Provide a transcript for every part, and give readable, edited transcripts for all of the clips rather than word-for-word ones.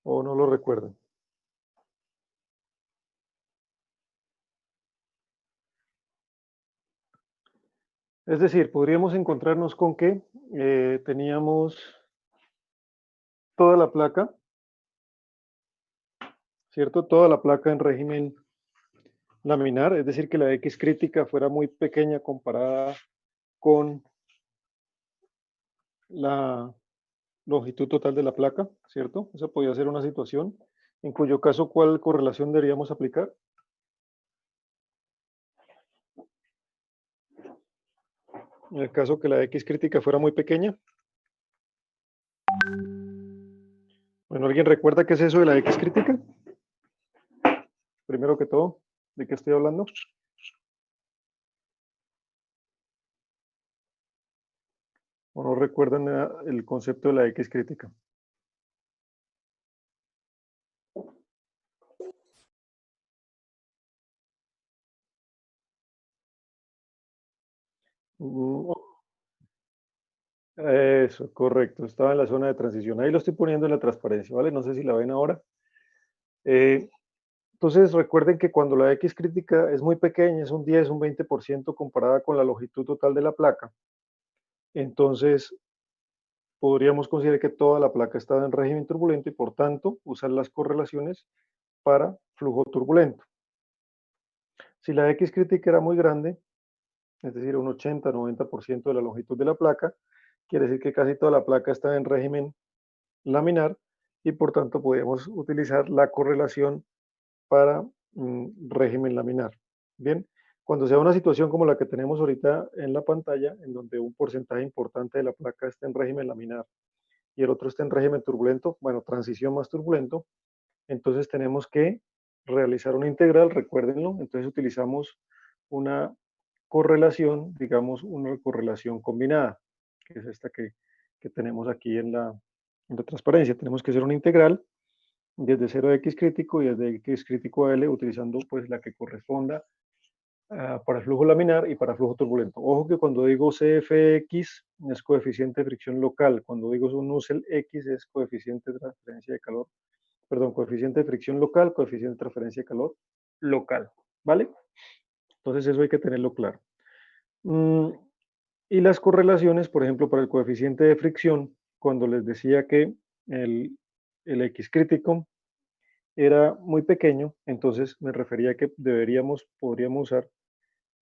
o no lo recuerdan. Es decir, podríamos encontrarnos con que teníamos toda la placa, ¿cierto? Toda la placa en régimen laminar, es decir, que la X crítica fuera muy pequeña comparada con la longitud total de la placa, ¿cierto? Esa podría ser una situación, en cuyo caso, ¿cuál correlación deberíamos aplicar? En el caso que la X crítica fuera muy pequeña. Bueno, ¿alguien recuerda qué es eso de la X crítica? Primero que todo, ¿de qué estoy hablando? ¿O no recuerdan el concepto de la X crítica? Mm, Eso, correcto. Estaba en la zona de transición. Ahí lo estoy poniendo en la transparencia, ¿vale? No sé si la ven ahora. Eh, entonces, recuerden que cuando la X crítica es muy pequeña, es un 10, un 20% comparada con la longitud total de la placa, entonces podríamos considerar que toda la placa estaba en régimen turbulento y por tanto usar las correlaciones para flujo turbulento. Si la X crítica era muy grande, es decir, un 80-90% de la longitud de la placa, quiere decir que casi toda la placa está en régimen laminar y por tanto podemos utilizar la correlación para régimen laminar. Bien, cuando sea una situación como la que tenemos ahorita en la pantalla, en donde un porcentaje importante de la placa está en régimen laminar y el otro está en régimen turbulento, bueno, transición más turbulento, entonces tenemos que realizar una integral, recuérdenlo, entonces utilizamos una correlación, digamos una correlación combinada, que es esta que tenemos aquí en la transparencia. Tenemos que hacer una integral desde 0 a x crítico y desde x crítico a L utilizando pues la que corresponda para flujo laminar y para flujo turbulento. Ojo que cuando digo CFX es coeficiente de fricción local, cuando digo un Nusselt X es coeficiente de transferencia de calor, perdón, coeficiente de fricción local, coeficiente de transferencia de calor local, ¿vale? Entonces eso hay que tenerlo claro. Y las correlaciones, por ejemplo, para el coeficiente de fricción, cuando les decía que el, el X crítico era muy pequeño, entonces me refería a que podríamos usar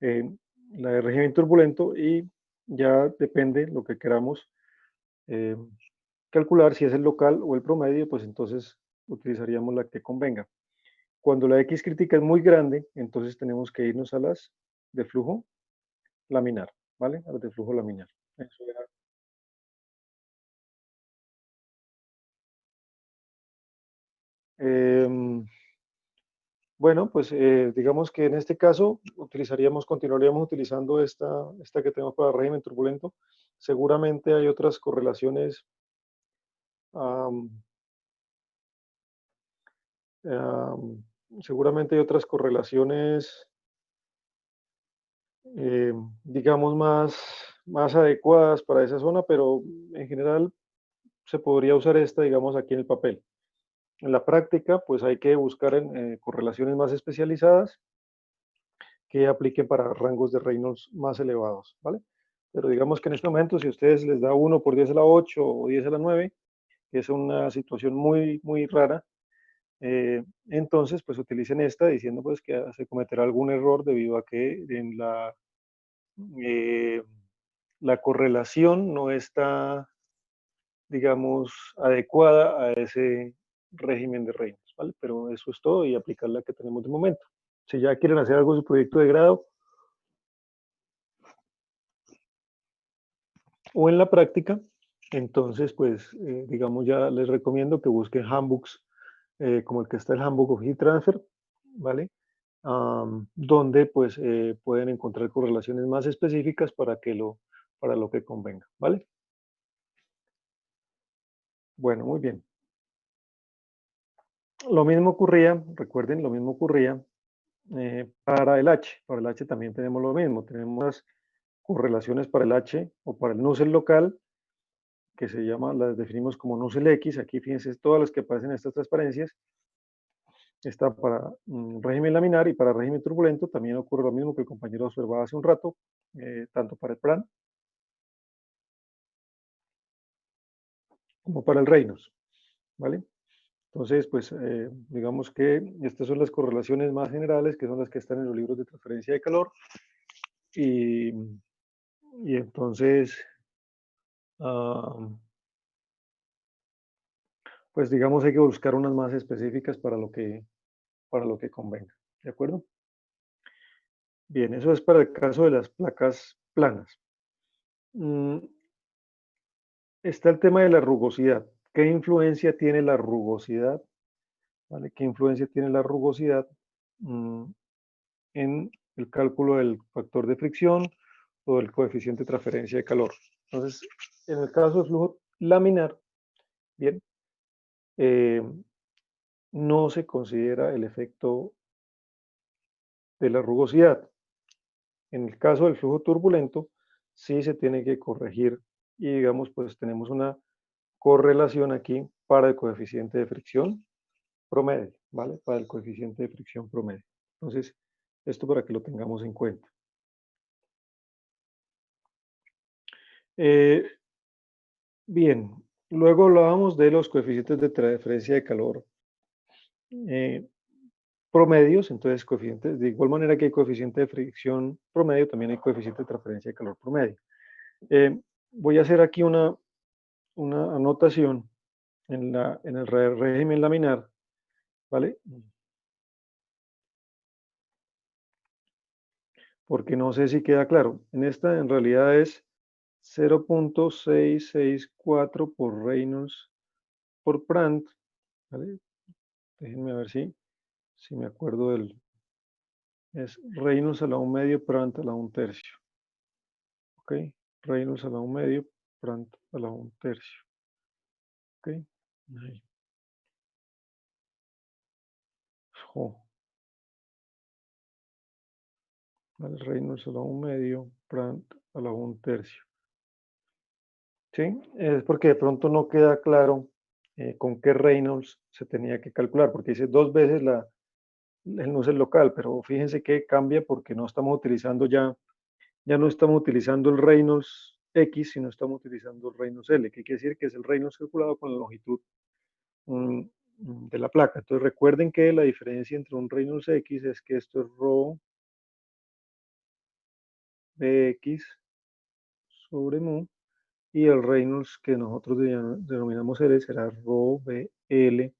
eh, la de régimen turbulento y ya depende lo que queramos eh, calcular, si es el local o el promedio, pues entonces utilizaríamos la que convenga. Cuando la X crítica es muy grande, entonces tenemos que irnos a las de flujo laminar, ¿vale? A las de flujo laminar. Eso era. Em, bueno, pues digamos que en este caso continuaríamos utilizando esta que tenemos para régimen turbulento. Seguramente hay otras correlaciones, am, am, seguramente hay otras correlaciones, eh, digamos, más adecuadas para esa zona, pero en general se podría usar esta, digamos, aquí en el papel. En la práctica, pues hay que buscar en correlaciones más especializadas que apliquen para rangos de Reynolds más elevados, ¿vale? Pero digamos que en este momento, si a ustedes les da 1 por 10 a la 8 o 10 a la 9, que es una situación muy, muy rara, entonces pues utilicen esta diciendo pues que se cometerá algún error debido a que en eh, la correlación no está, digamos, adecuada a ese régimen de Reynolds, ¿vale? Pero eso es todo y aplicar la que tenemos de momento. Si ya quieren hacer algo en su proyecto de grado, o en la práctica, entonces, pues, digamos, ya les recomiendo que busquen handbooks como el que está el Handbook of Heat Transfer, ¿vale? Donde, pues, pueden encontrar correlaciones más específicas para lo que convenga, ¿vale? Bueno, muy bien. Lo mismo ocurría, recuerden, lo mismo ocurría para el H. Para el H también tenemos lo mismo. Tenemos las correlaciones para el H o para el Nusselt local que se llama, las definimos como NuSelX. Aquí fíjense todas las que aparecen en estas transparencias. Está para régimen laminar y para régimen turbulento. También ocurre lo mismo que el compañero observaba hace un rato, tanto para el PRAN como para el Reynolds, ¿vale? Entonces, pues digamos que estas son las correlaciones más generales, que son las que están en los libros de transferencia de calor. Y entonces, pues digamos hay que buscar unas más específicas para lo que convenga, ¿de acuerdo? Bien, eso es para el caso de las placas planas. Está el tema de la rugosidad. ¿Qué influencia tiene la rugosidad? ¿Vale? ¿Qué influencia tiene la rugosidad en el cálculo del factor de fricción o del coeficiente de transferencia de calor? Entonces, en el caso de flujo laminar, bien, no se considera el efecto de la rugosidad. En el caso del flujo turbulento, sí se tiene que corregir y digamos, pues tenemos una correlación aquí para el coeficiente de fricción promedio, ¿vale? Para el coeficiente de fricción promedio. Entonces, esto para que lo tengamos en cuenta. Bien, luego hablábamos de los coeficientes de transferencia de calor promedios, entonces coeficientes, de igual manera que hay coeficiente de fricción promedio, también hay coeficiente de transferencia de calor promedio. Voy a hacer aquí una anotación en el régimen laminar, ¿vale? Porque no sé si queda claro. En esta en realidad es 0.664 por Reynolds por Brandt, ¿vale? Déjenme ver si me acuerdo del... Es Reynolds a la 1 medio, Brandt a la 1 tercio. ¿Ok? Reynolds a la 1 medio, Brandt a la 1 tercio. ¿Ok? Ahí. Jo. Vale, Reynolds a la 1 medio, Brandt a la 1 tercio. ¿Sí? Es porque de pronto no queda claro con qué Reynolds se tenía que calcular, porque dice dos veces el Nusselt local, pero fíjense que cambia porque no estamos utilizando ya no estamos utilizando el Reynolds X, sino estamos utilizando el Reynolds L, que quiere decir que es el Reynolds calculado con la longitud de la placa. Entonces recuerden que la diferencia entre un Reynolds X es que esto es rho Bx sobre mu, y el Reynolds que nosotros denominamos L será rho Bl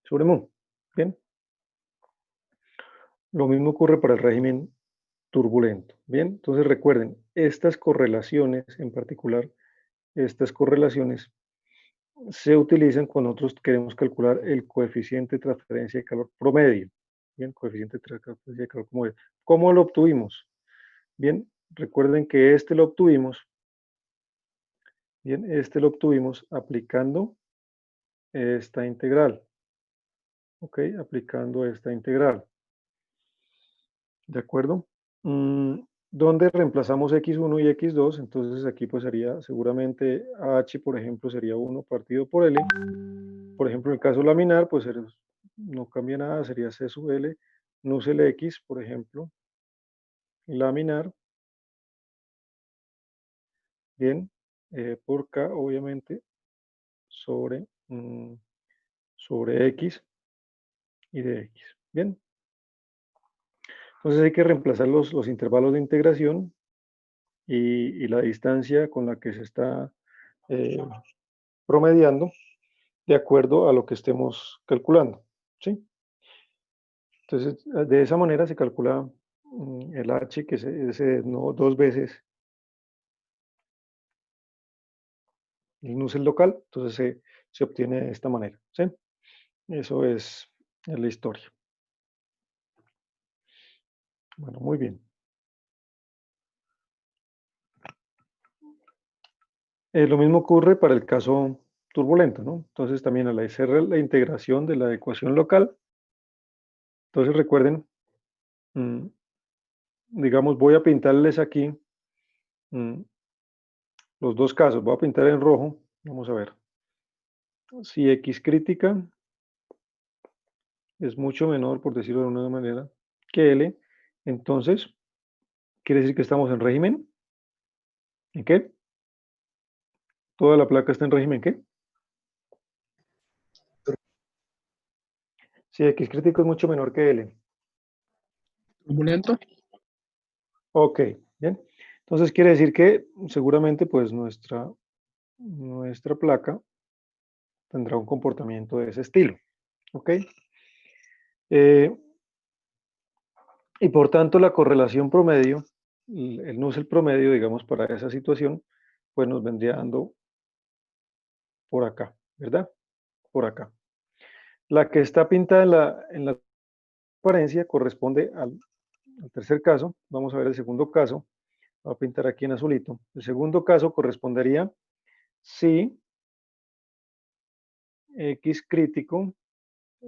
sobre mu. Bien. Lo mismo ocurre para el régimen turbulento. Bien, entonces recuerden, estas correlaciones, en particular, estas correlaciones se utilizan cuando nosotros queremos calcular el coeficiente de transferencia de calor promedio. Bien, coeficiente de transferencia de calor promedio. ¿Cómo lo obtuvimos? Bien, recuerden que este lo obtuvimos, aplicando esta integral. ¿Ok? Aplicando esta integral. ¿De acuerdo? Donde reemplazamos x1 y x2, entonces aquí pues sería seguramente h, por ejemplo, sería 1 partido por L. Por ejemplo, en el caso laminar, pues no cambia nada, sería C sub L, NuSel X, por ejemplo, laminar, bien, por K, obviamente, sobre, sobre X y de X, bien. Entonces hay que reemplazar los intervalos de integración y la distancia con la que se está promediando de acuerdo a lo que estemos calculando, ¿sí? Entonces, de esa manera se calcula el H, que es no, dos veces el Nusselt local, entonces se obtiene de esta manera, ¿sí? Eso es la historia. Bueno, muy bien. Lo mismo ocurre para el caso turbulento, ¿no? Entonces también al hacer la integración de la ecuación local, entonces recuerden, digamos, voy a pintarles aquí los dos casos. Voy a pintar en rojo. Vamos a ver. Si X crítica es mucho menor, por decirlo de alguna manera, que L, entonces quiere decir que estamos en régimen. ¿En qué? Toda la placa está en régimen ¿qué? Si X crítico es mucho menor que L. Turbulento. Ok, bien. Entonces quiere decir que seguramente pues nuestra placa tendrá un comportamiento de ese estilo. Ok. Y por tanto la correlación promedio, el Nusselt promedio, digamos, para esa situación, pues nos vendría dando por acá, ¿verdad? Por acá. La que está pintada en la transparencia corresponde al tercer caso. Vamos a ver el segundo caso. Voy a pintar aquí en azulito. El segundo caso correspondería si X crítico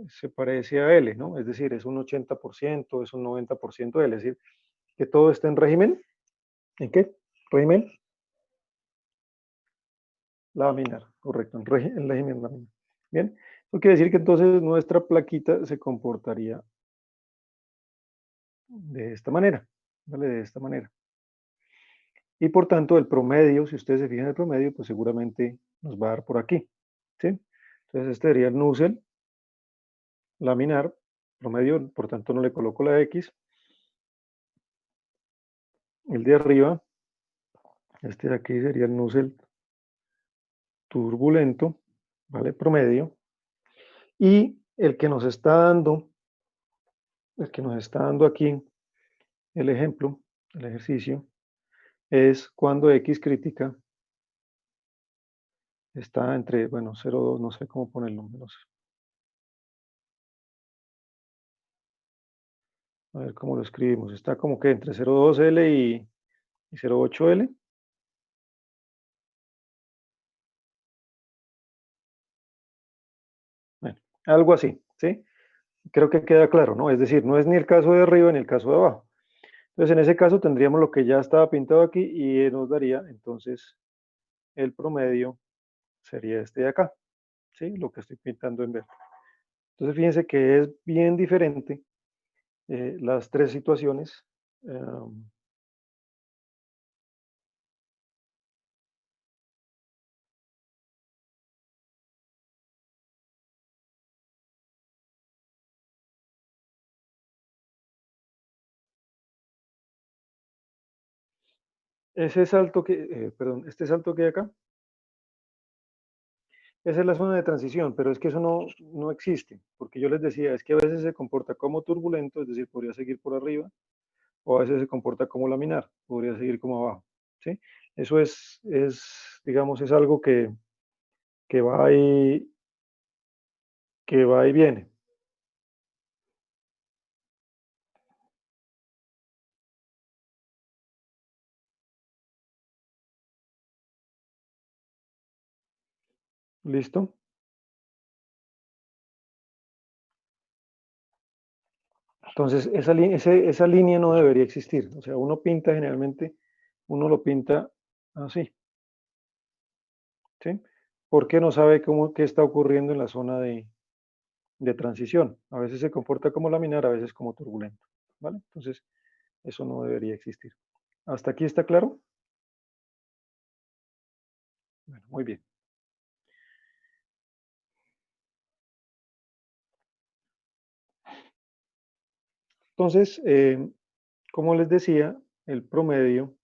se parece a L, ¿no? Es decir, es un 80%, es un 90% de L, es decir, que todo está en régimen. ¿En qué? Régimen laminar, correcto, en régimen laminar. Bien, eso quiere decir que entonces nuestra plaquita se comportaría de esta manera, ¿vale? De esta manera. Y por tanto, el promedio, si ustedes se fijan en el promedio, pues seguramente nos va a dar por aquí, ¿sí? Entonces este sería el Nusselt laminar, promedio, por tanto no le coloco la X. El de arriba, este de aquí sería el Nusselt turbulento, ¿vale? Promedio. Y el que nos está dando, aquí el ejemplo, el ejercicio, es cuando X crítica está entre, bueno, 0,2, no sé cómo ponerlo, no sé. A ver cómo lo escribimos. Está como que entre 0,2L y 0,8L. Bueno, algo así, ¿sí? Creo que queda claro, ¿no? Es decir, no es ni el caso de arriba ni el caso de abajo. Entonces, en ese caso tendríamos lo que ya estaba pintado aquí y nos daría, entonces, el promedio sería este de acá, ¿sí? Lo que estoy pintando en verde. Entonces, fíjense que es bien diferente las tres situaciones. Ese salto que, perdón, este salto que hay acá, esa es la zona de transición, pero es que eso no existe, porque yo les decía, es que a veces se comporta como turbulento, es decir, podría seguir por arriba, o a veces se comporta como laminar, podría seguir como abajo, ¿sí? Eso digamos, es algo que va que va y viene. ¿Listo? Entonces, esa línea no debería existir. O sea, uno pinta generalmente, uno lo pinta así, ¿sí? Porque no sabe qué está ocurriendo en la zona de transición. A veces se comporta como laminar, a veces como turbulento, ¿vale? Entonces, eso no debería existir. ¿Hasta aquí está claro? Bueno, muy bien. Entonces, como les decía, el promedio,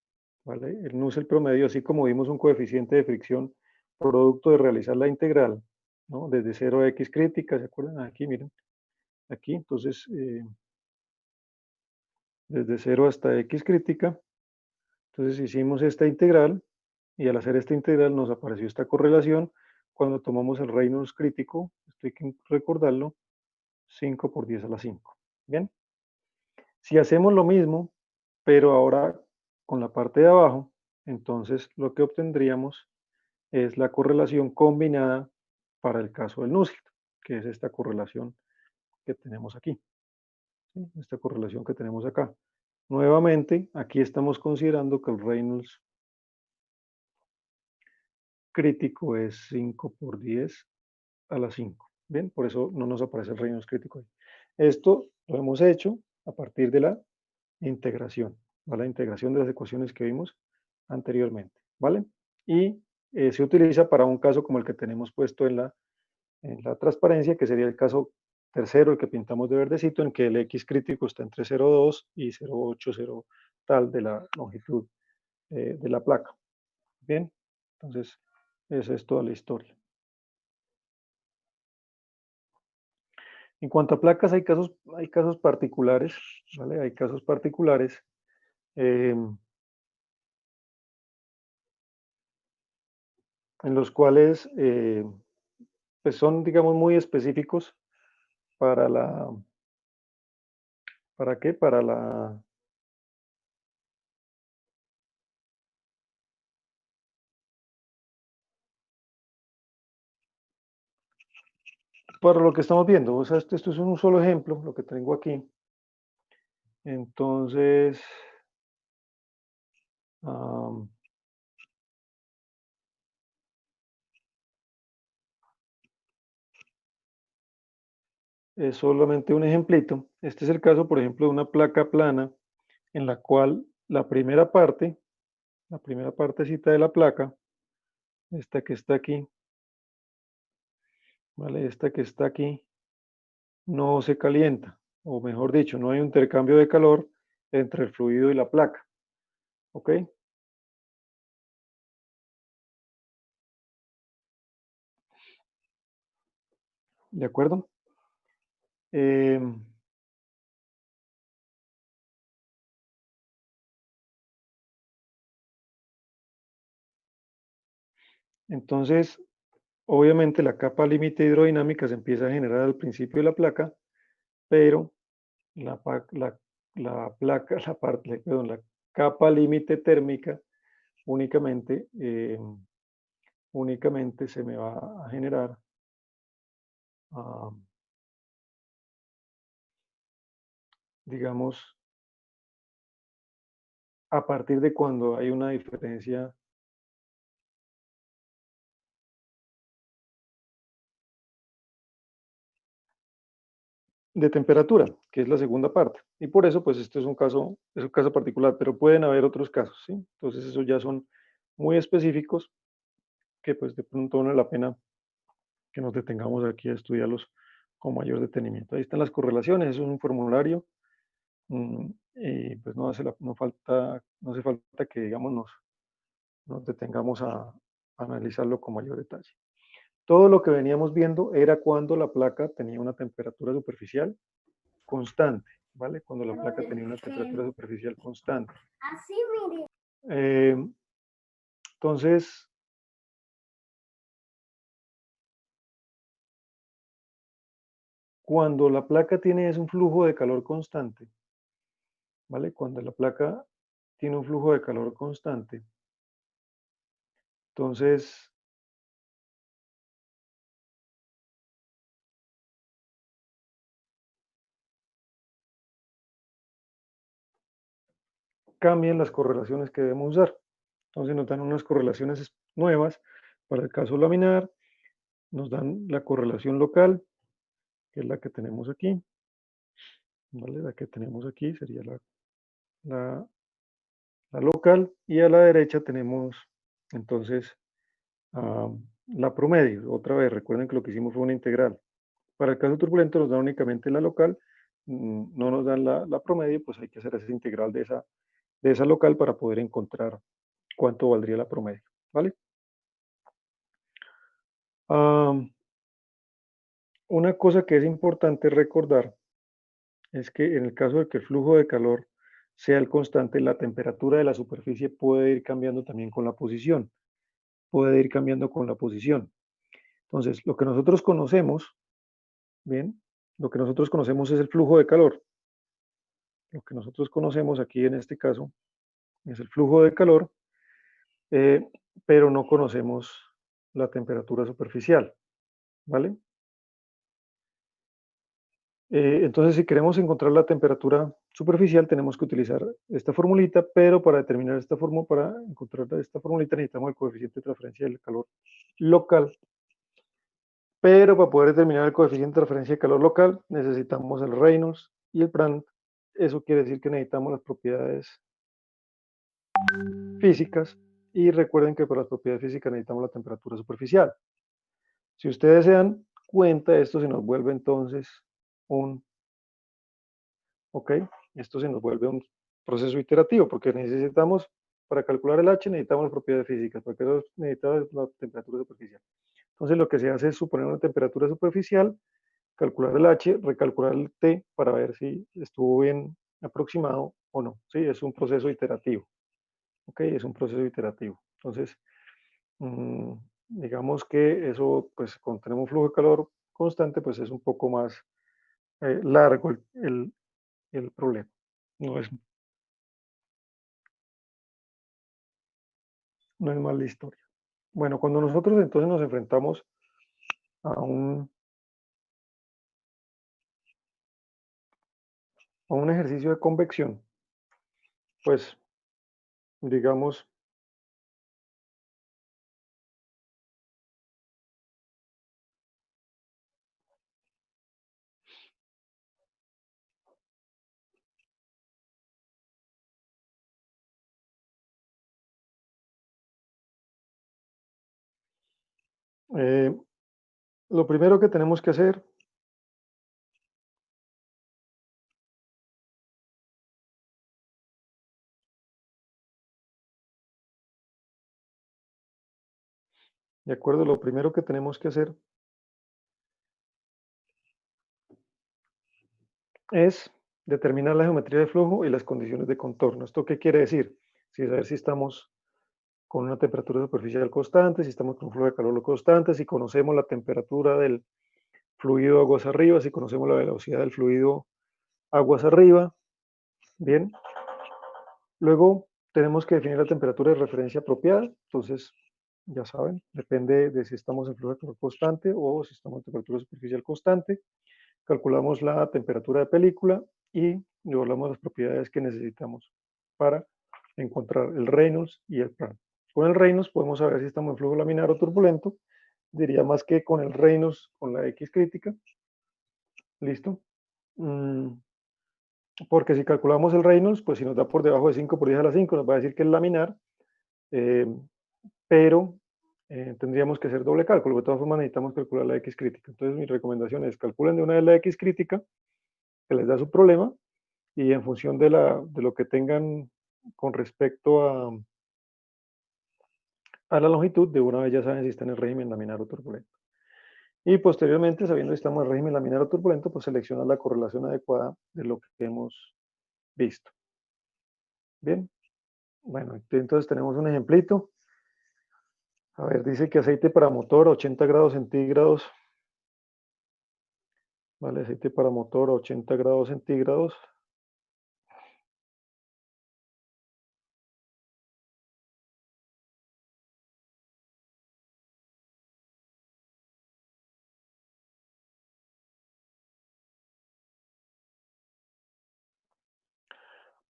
¿vale? El Nusselt promedio, así como vimos un coeficiente de fricción producto de realizar la integral, ¿no? Desde 0 a X crítica, ¿se acuerdan? Aquí, miren, aquí, entonces, desde 0 hasta X crítica, entonces hicimos esta integral y al hacer esta integral nos apareció esta correlación cuando tomamos el Reynolds crítico, esto hay que recordarlo, 5 por 10 a la 5. Bien, si hacemos lo mismo, pero ahora con la parte de abajo, entonces lo que obtendríamos es la correlación combinada para el caso del Nusselt, que es esta correlación que tenemos aquí, ¿sí? Esta correlación que tenemos acá. Nuevamente, aquí estamos considerando que el Reynolds crítico es 5 por 10 a la 5. Bien, por eso no nos aparece el rayos crítico ahí. Esto lo hemos hecho a partir de la integración, ¿vale? La integración de las ecuaciones que vimos anteriormente, ¿vale? Y se utiliza para un caso como el que tenemos puesto en la transparencia, que sería el caso tercero, el que pintamos de verdecito, en que el X crítico está entre 0,2 y 0,8, 0 tal de la longitud de la placa. Bien, entonces esa es toda la historia. En cuanto a placas, hay casos particulares, ¿vale? Hay casos particulares. En los cuales pues son, digamos, muy específicos para la, ¿para qué? Para lo que estamos viendo. O sea, esto es un solo ejemplo, lo que tengo aquí. Entonces, es solamente un ejemplito. Este es el caso, por ejemplo, de una placa plana en la cual la primera partecita de la placa, esta que está aquí, ¿vale? Esta que está aquí, no se calienta, o mejor dicho, no hay un intercambio de calor entre el fluido y la placa, ¿ok? ¿De acuerdo? Entonces, obviamente la capa límite hidrodinámica se empieza a generar al principio de la placa, pero la placa, perdón, la capa límite térmica únicamente, únicamente se me va a generar digamos, a partir de cuando hay una diferencia de temperatura, que es la segunda parte. Y por eso, pues, este es un caso particular, pero pueden haber otros casos, ¿sí? Entonces, esos ya son muy específicos que, pues, de pronto vale la pena que nos detengamos aquí a estudiarlos con mayor detenimiento. Ahí están las correlaciones, es un formulario, y pues no hace falta que, digamos, nos detengamos a analizarlo con mayor detalle. Todo lo que veníamos viendo era cuando la placa tenía una temperatura superficial constante, ¿vale? Cuando la placa tenía una temperatura superficial constante. Así, mire. Entonces, cuando la placa tiene un flujo de calor constante, ¿vale? Cuando la placa tiene un flujo de calor constante, entonces cambian las correlaciones que debemos usar. Entonces nos dan unas correlaciones nuevas para el caso laminar, nos dan la correlación local, que es la que tenemos aquí, ¿vale? La que tenemos aquí sería la local, y a la derecha tenemos entonces la promedio. Otra vez, recuerden que lo que hicimos fue una integral. Para el caso turbulento nos dan únicamente la local, no nos dan la promedio, pues hay que hacer esa integral de esa local para poder encontrar cuánto valdría la promedio, ¿vale? Una cosa que es importante recordar es que en el caso de que el flujo de calor sea el constante, la temperatura de la superficie puede ir cambiando también con la posición. Puede ir cambiando con la posición. Entonces, lo que nosotros conocemos, bien, lo que nosotros conocemos es el flujo de calor. Lo que nosotros conocemos aquí en este caso es el flujo de calor, eh, pero no conocemos la temperatura superficial, ¿vale? Entonces, si queremos encontrar la temperatura superficial, tenemos que utilizar esta formulita, pero para determinar esta fórmula, para encontrar esta formulita, necesitamos el coeficiente de transferencia del calor local. Pero para poder determinar el coeficiente de transferencia de calor local, necesitamos el Reynolds y el Prandtl. Eso quiere decir que necesitamos las propiedades físicas. Y recuerden que para las propiedades físicas necesitamos la temperatura superficial. Si ustedes se dan cuenta, esto se nos vuelve entonces un ¿ok? Esto se nos vuelve un proceso iterativo porque necesitamos, para calcular el H, necesitamos las propiedades físicas, porque necesitamos la temperatura superficial. Entonces lo que se hace es suponer una temperatura superficial, calcular el H, recalcular el T para ver si estuvo bien aproximado o no. Sí, es un proceso iterativo. ¿Ok? Es un proceso iterativo. Entonces, mm, digamos que eso, pues cuando tenemos un flujo de calor constante, pues es un poco más largo el problema. No es No es mala historia. Bueno, cuando nosotros entonces nos enfrentamos a un ejercicio de convección, pues digamos, eh, lo primero que tenemos que hacer de acuerdo, lo primero que tenemos que hacer es determinar la geometría de flujo y las condiciones de contorno. ¿Esto qué quiere decir? Si saber si estamos con una temperatura superficial constante, si estamos con un flujo de calor constante, si conocemos la temperatura del fluido aguas arriba, si conocemos la velocidad del fluido aguas arriba. Bien, luego tenemos que definir la temperatura de referencia apropiada. Entonces, ya saben, depende de si estamos en flujo de calor constante o si estamos en temperatura superficial constante. Calculamos la temperatura de película y evaluamos las propiedades que necesitamos para encontrar el Reynolds y el Prandtl. Con el Reynolds podemos saber si estamos en flujo laminar o turbulento. Diría más que con el Reynolds, con la X crítica. ¿Listo? Porque si calculamos el Reynolds, pues si nos da por debajo de 5 por 10 a la 5, nos va a decir que es laminar, eh, pero tendríamos que hacer doble cálculo. De todas formas, necesitamos calcular la X crítica. Entonces, mi recomendación es calculen de una vez la X crítica, que les da su problema, y en función de lo que tengan con respecto a la longitud, de una vez ya saben si están en el régimen laminar o turbulento. Y posteriormente, sabiendo si estamos en régimen laminar o turbulento, pues seleccionar la correlación adecuada de lo que hemos visto. Bien, bueno, entonces tenemos un ejemplito. A ver, dice que aceite para motor a 80 grados centígrados. Vale, aceite para motor a 80 grados centígrados.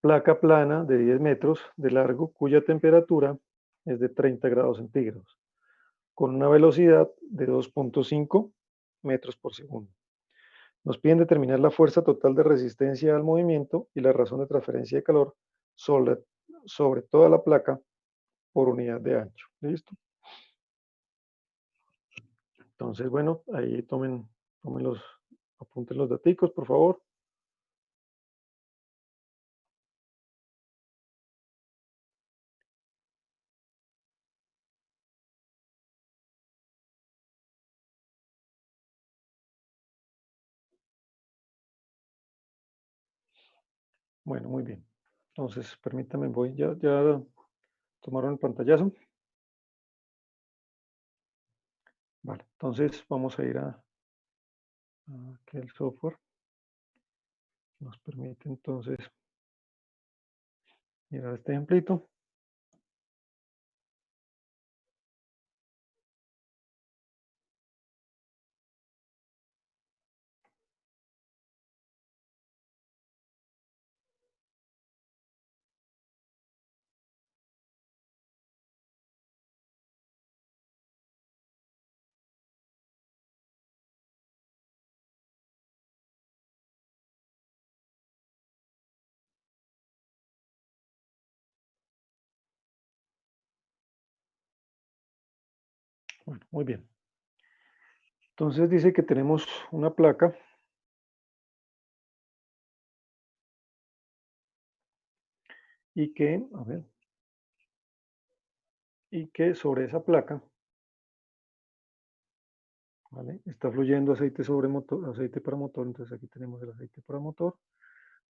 Placa plana de 10 metros de largo cuya temperatura es de 30 grados centígrados, con una velocidad de 2.5 metros por segundo. Nos piden determinar la fuerza total de resistencia al movimiento y la razón de transferencia de calor sobre toda la placa por unidad de ancho. ¿Listo? Entonces, bueno, ahí apunten los daticos, por favor. Bueno, muy bien. Entonces, permítame, ya tomaron el pantallazo. Vale, entonces vamos a ir a aquí el software. Nos permite entonces mirar este ejemplito. Bueno, muy bien. Entonces dice que tenemos una placa y que, a ver, y que sobre esa placa, ¿vale? Está fluyendo aceite sobre motor, aceite para motor, entonces aquí tenemos el aceite para motor.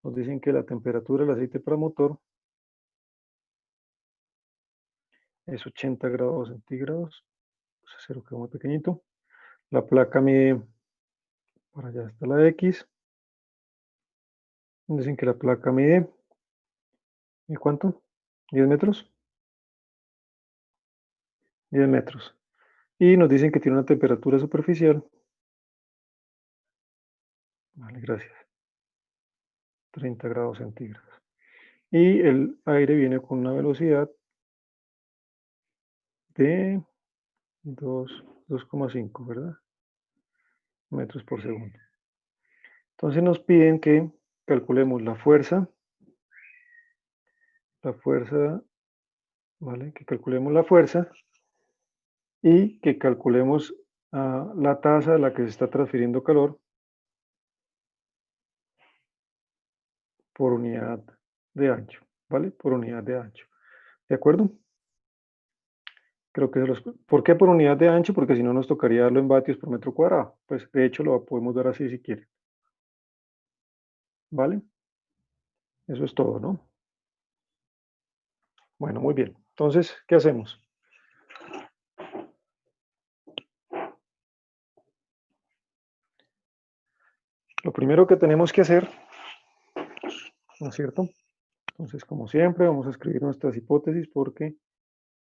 Nos dicen que la temperatura del aceite para motor es 80 grados centígrados, pues cero quedó muy pequeñito. La placa mide, para allá está la X, dicen que la placa mide, ¿y cuánto? ¿10 metros? 10 metros. Y nos dicen que tiene una temperatura superficial, vale, gracias, 30 grados centígrados. Y el aire viene con una velocidad de 2,5, ¿verdad? Metros por segundo. Entonces nos piden que calculemos la fuerza, ¿vale? Que calculemos la fuerza y que calculemos la tasa a la que se está transfiriendo calor por unidad de ancho, ¿vale? Por unidad de ancho. ¿De acuerdo? Creo que ¿Por qué por unidad de ancho? Porque si no nos tocaría darlo en vatios por metro cuadrado. Pues de hecho lo podemos dar así si quieren. ¿Vale? Eso es todo, ¿no? Bueno, muy bien. Entonces, ¿qué hacemos? Lo primero que tenemos que hacer, ¿no es cierto? Entonces, como siempre, vamos a escribir nuestras hipótesis porque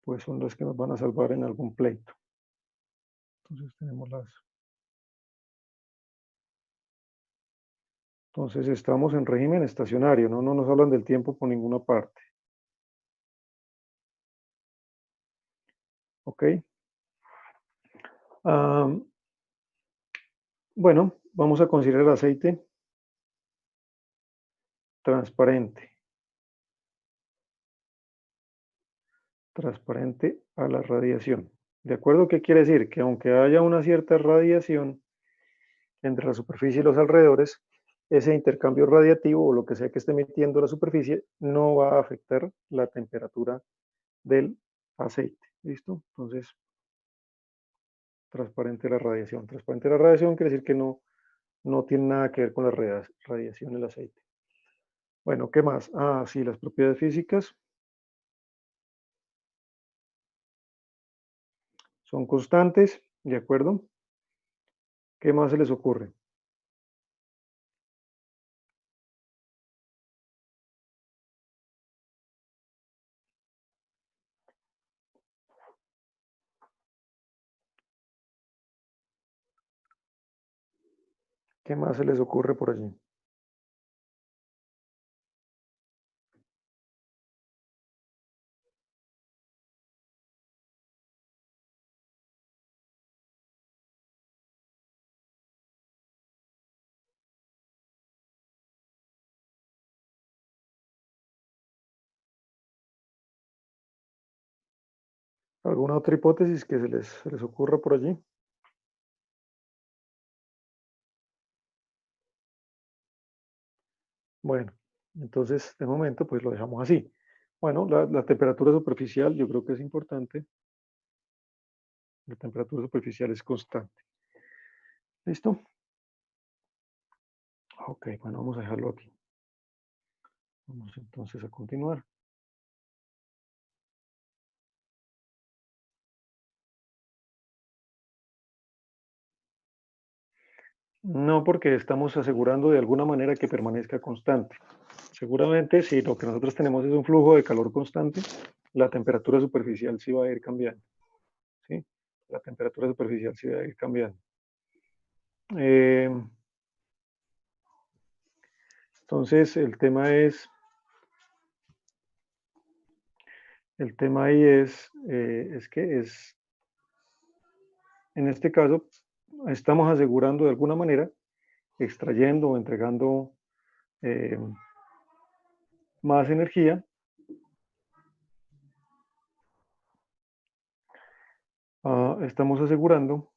pues son las que nos van a salvar en algún pleito. Entonces tenemos Entonces estamos en régimen estacionario, ¿no? No nos hablan del tiempo por ninguna parte. ¿Ok? Bueno, vamos a considerar el aceite transparente. Transparente a la radiación. ¿De acuerdo? ¿Qué quiere decir? Que aunque haya una cierta radiación entre la superficie y los alrededores, ese intercambio radiativo o lo que sea que esté emitiendo la superficie no va a afectar la temperatura del aceite. ¿Listo? Entonces, transparente la radiación. Transparente la radiación quiere decir que no tiene nada que ver con la radiación del aceite. Bueno, ¿qué más? Sí, las propiedades físicas son constantes, ¿de acuerdo? ¿Qué más se les ocurre? ¿Qué más se les ocurre por allí? ¿Alguna otra hipótesis que se les ocurra por allí? Bueno, entonces de momento pues lo dejamos así. Bueno, la temperatura superficial yo creo que es importante. La temperatura superficial es constante. ¿Listo? Ok, bueno, vamos a dejarlo aquí. Vamos entonces a continuar. No porque estamos asegurando de alguna manera que permanezca constante. Seguramente si lo que nosotros tenemos es un flujo de calor constante, la temperatura superficial sí va a ir cambiando. ¿Sí? La temperatura superficial sí va a ir cambiando. Eh, entonces el tema ahí es que en este caso, estamos asegurando de alguna manera, extrayendo o entregando eh, más energía estamos asegurando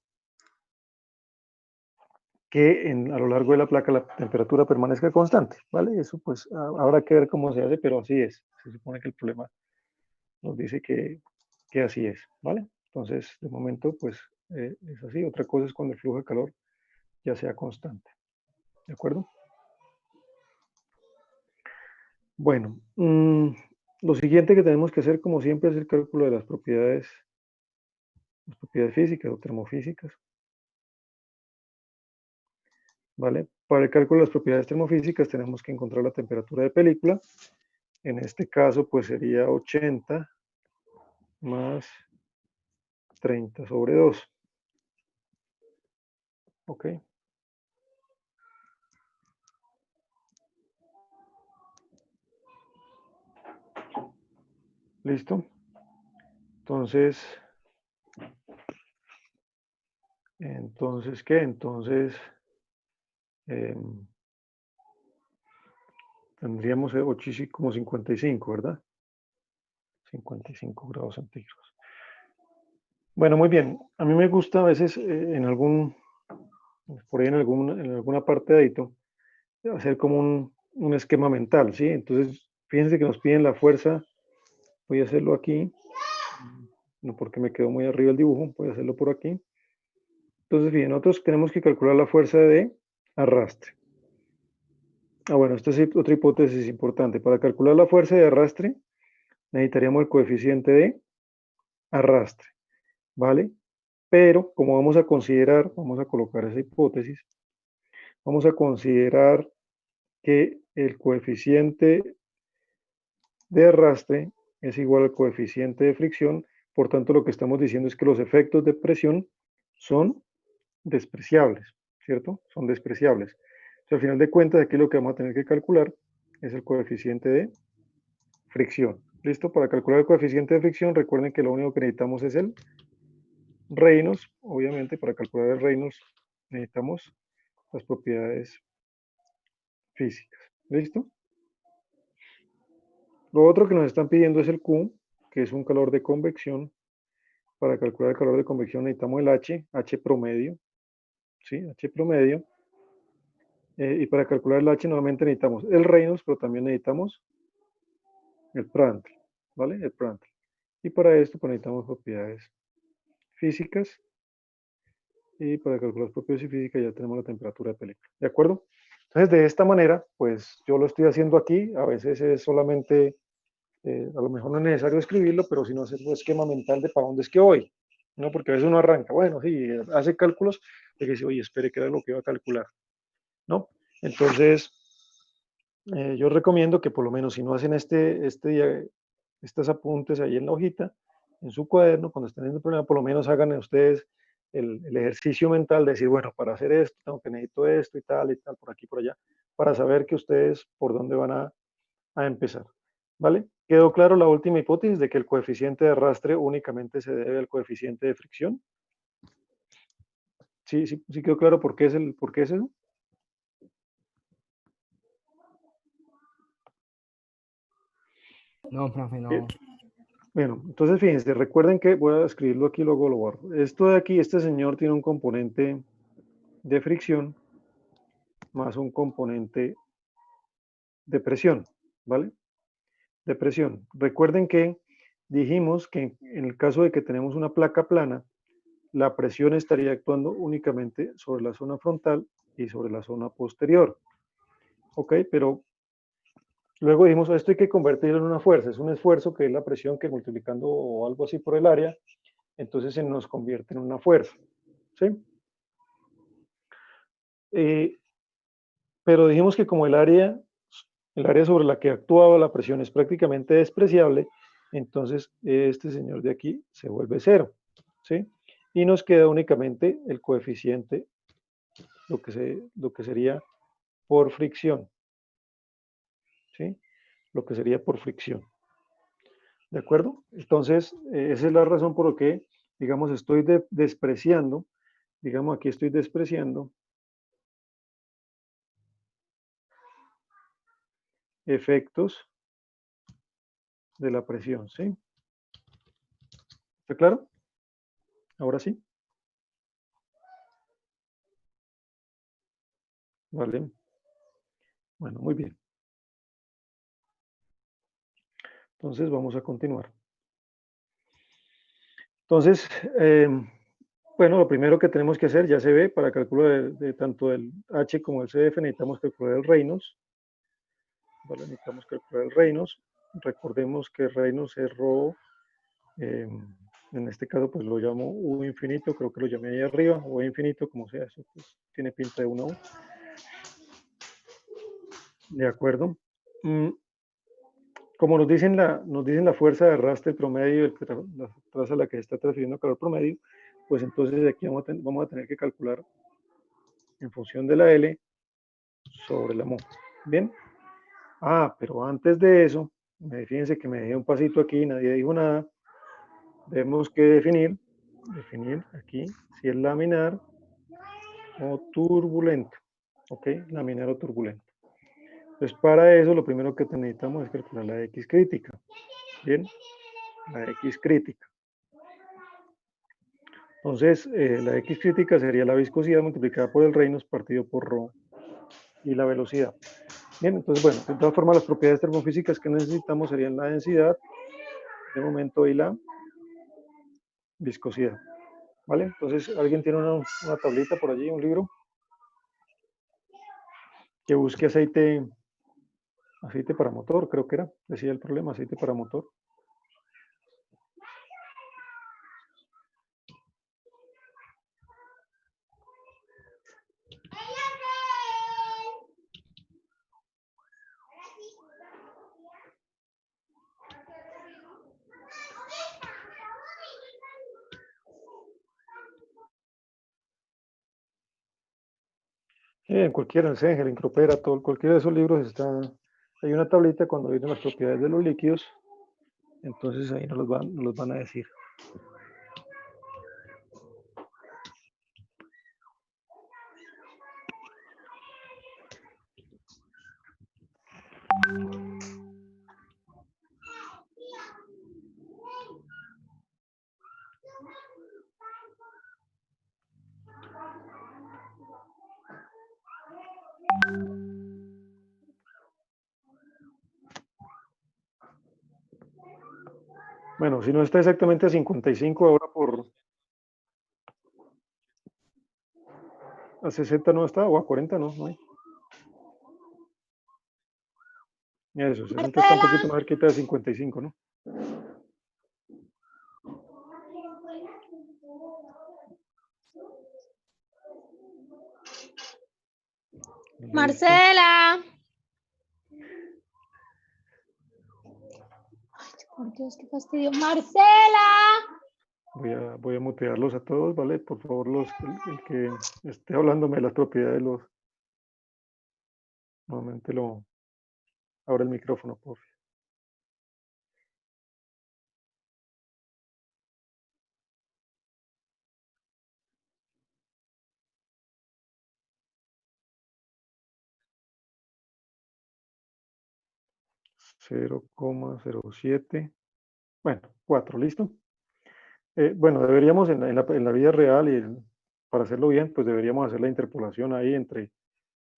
que a lo largo de la placa la temperatura permanezca constante, ¿vale? Eso pues habrá que ver cómo se hace, pero así es. Se supone que el problema nos dice que así es, ¿vale? Entonces, de momento, pues es así. Otra cosa es cuando el flujo de calor ya sea constante, ¿de acuerdo? Bueno, lo siguiente que tenemos que hacer, como siempre, es el cálculo de las propiedades físicas o termofísicas, ¿vale? Para el cálculo de las propiedades termofísicas tenemos que encontrar la temperatura de película. En este caso, pues sería 80 más 30 sobre 2. ¿Ok? ¿Listo? Entonces ¿qué? Entonces, tendríamos 8 como 55, ¿verdad? 55 grados centígrados. Bueno, muy bien. A mí me gusta a veces por ahí en alguna parte de edito, hacer como un esquema mental, ¿sí? Entonces, fíjense que nos piden la fuerza. Voy a hacerlo aquí, no porque me quedó muy arriba el dibujo, voy a hacerlo por aquí. Entonces, bien, nosotros tenemos que calcular la fuerza de arrastre. Bueno, esta es otra hipótesis importante. Para calcular la fuerza de arrastre, necesitaríamos el coeficiente de arrastre, ¿vale? Pero como vamos a colocar esa hipótesis, vamos a considerar que el coeficiente de arrastre es igual al coeficiente de fricción, por tanto lo que estamos diciendo es que los efectos de presión son despreciables, ¿cierto? Son despreciables. Entonces, al final de cuentas, aquí lo que vamos a tener que calcular es el coeficiente de fricción. ¿Listo? Para calcular el coeficiente de fricción, recuerden que lo único que necesitamos es el Reynolds. Obviamente, para calcular el Reynolds necesitamos las propiedades físicas. ¿Listo? Lo otro que nos están pidiendo es el Q, que es un calor de convección. Para calcular el calor de convección necesitamos el H promedio, ¿sí? H promedio. Y para calcular el H nuevamente necesitamos el Reynolds, pero también necesitamos el Prandtl, ¿vale? El Prandtl. Y para esto pues, necesitamos propiedades físicas. Y para calcular las propiedades físicas ya tenemos la temperatura de película, ¿de acuerdo? Entonces, de esta manera, pues yo lo estoy haciendo aquí. A veces es solamente, a lo mejor no es necesario escribirlo, pero si no hacer un esquema mental de para dónde es que voy, ¿no? Porque a veces uno arranca, bueno, sí, hace cálculos de que dice, oye, espere, ¿qué era lo que iba a calcular? ¿No? Entonces, yo recomiendo que por lo menos si no hacen estos apuntes ahí en la hojita, en su cuaderno, cuando estén en el problema, por lo menos hagan ustedes el ejercicio mental de decir, bueno, para hacer esto, tengo que necesito esto y tal, por aquí, por allá, para saber que ustedes por dónde van a empezar. ¿Vale? ¿Quedó claro la última hipótesis de que el coeficiente de arrastre únicamente se debe al coeficiente de fricción? ¿Sí, sí, sí quedó claro por qué es eso? No, profe, Bien. no. Bueno, entonces fíjense, recuerden que voy a escribirlo aquí, luego lo borro. Esto de aquí, este señor tiene un componente de fricción más un componente de presión, ¿vale? De presión. Recuerden que dijimos que en el caso de que tenemos una placa plana, la presión estaría actuando únicamente sobre la zona frontal y sobre la zona posterior. ¿Ok? Pero luego dijimos, esto hay que convertirlo en una fuerza. Es un esfuerzo que es la presión que multiplicando o algo así por el área, entonces se nos convierte en una fuerza. ¿Sí? Eh, pero dijimos que como el área sobre la que actuaba la presión es prácticamente despreciable, entonces este señor de aquí se vuelve cero, ¿sí? Y nos queda únicamente el coeficiente, lo que sería por fricción, ¿sí? Lo que sería por fricción, ¿de acuerdo? Entonces, esa es la razón por la que, digamos, estoy despreciando, digamos, aquí estoy despreciando efectos de la presión, ¿sí? ¿Está claro? Ahora sí. Vale. Bueno, muy bien. Entonces vamos a continuar. Entonces, bueno, lo primero que tenemos que hacer, ya se ve, para cálculo de tanto el H como el CF, necesitamos calcular el Reynolds. ¿Vale? Necesitamos calcular el Reynolds. Recordemos que Reynolds es rho, en este caso pues lo llamo U infinito, creo que lo llamé ahí arriba, o infinito, como sea, eso pues, tiene pinta de 1 a 1. De acuerdo. Como nos dicen la fuerza de arrastre promedio, la traza a la que se está transfiriendo calor promedio, pues entonces aquí vamos a tener que calcular en función de la L sobre la mu. Bien. Pero antes de eso, fíjense que me dejé un pasito aquí, nadie dijo nada. Tenemos que definir aquí si es laminar o turbulento. ¿Ok? Laminar o turbulento. Entonces, para eso, lo primero que necesitamos es calcular la X crítica. Bien, la X crítica. Entonces, la X crítica sería la viscosidad multiplicada por el Reynolds partido por ρ y la velocidad. Bien, entonces, bueno, de todas formas, las propiedades termofísicas que necesitamos serían la densidad, de momento, y la viscosidad. ¿Vale? Entonces, ¿alguien tiene una tablita por allí, un libro? Que busque aceite para motor, creo que era, decía el problema, aceite para motor. En cualquiera, en Sengel, en Cropera, cualquiera de esos libros hay una tablita cuando vienen las propiedades de los líquidos, entonces ahí nos los van a decir. Bueno, si no está exactamente a 55 ahora a 60 no está, o a 40 no hay. Eso, 60 está un poquito más cerquita de 55, ¿no? Marcela. Ay, por Dios, qué fastidio. Marcela. Voy a mutearlos a todos, ¿vale? Por favor, el que esté hablándome de las propiedades, nuevamente abra el micrófono, por favor. .07, bueno, 4, ¿listo? Bueno, deberíamos en la vida real para hacerlo bien, pues deberíamos hacer la interpolación ahí entre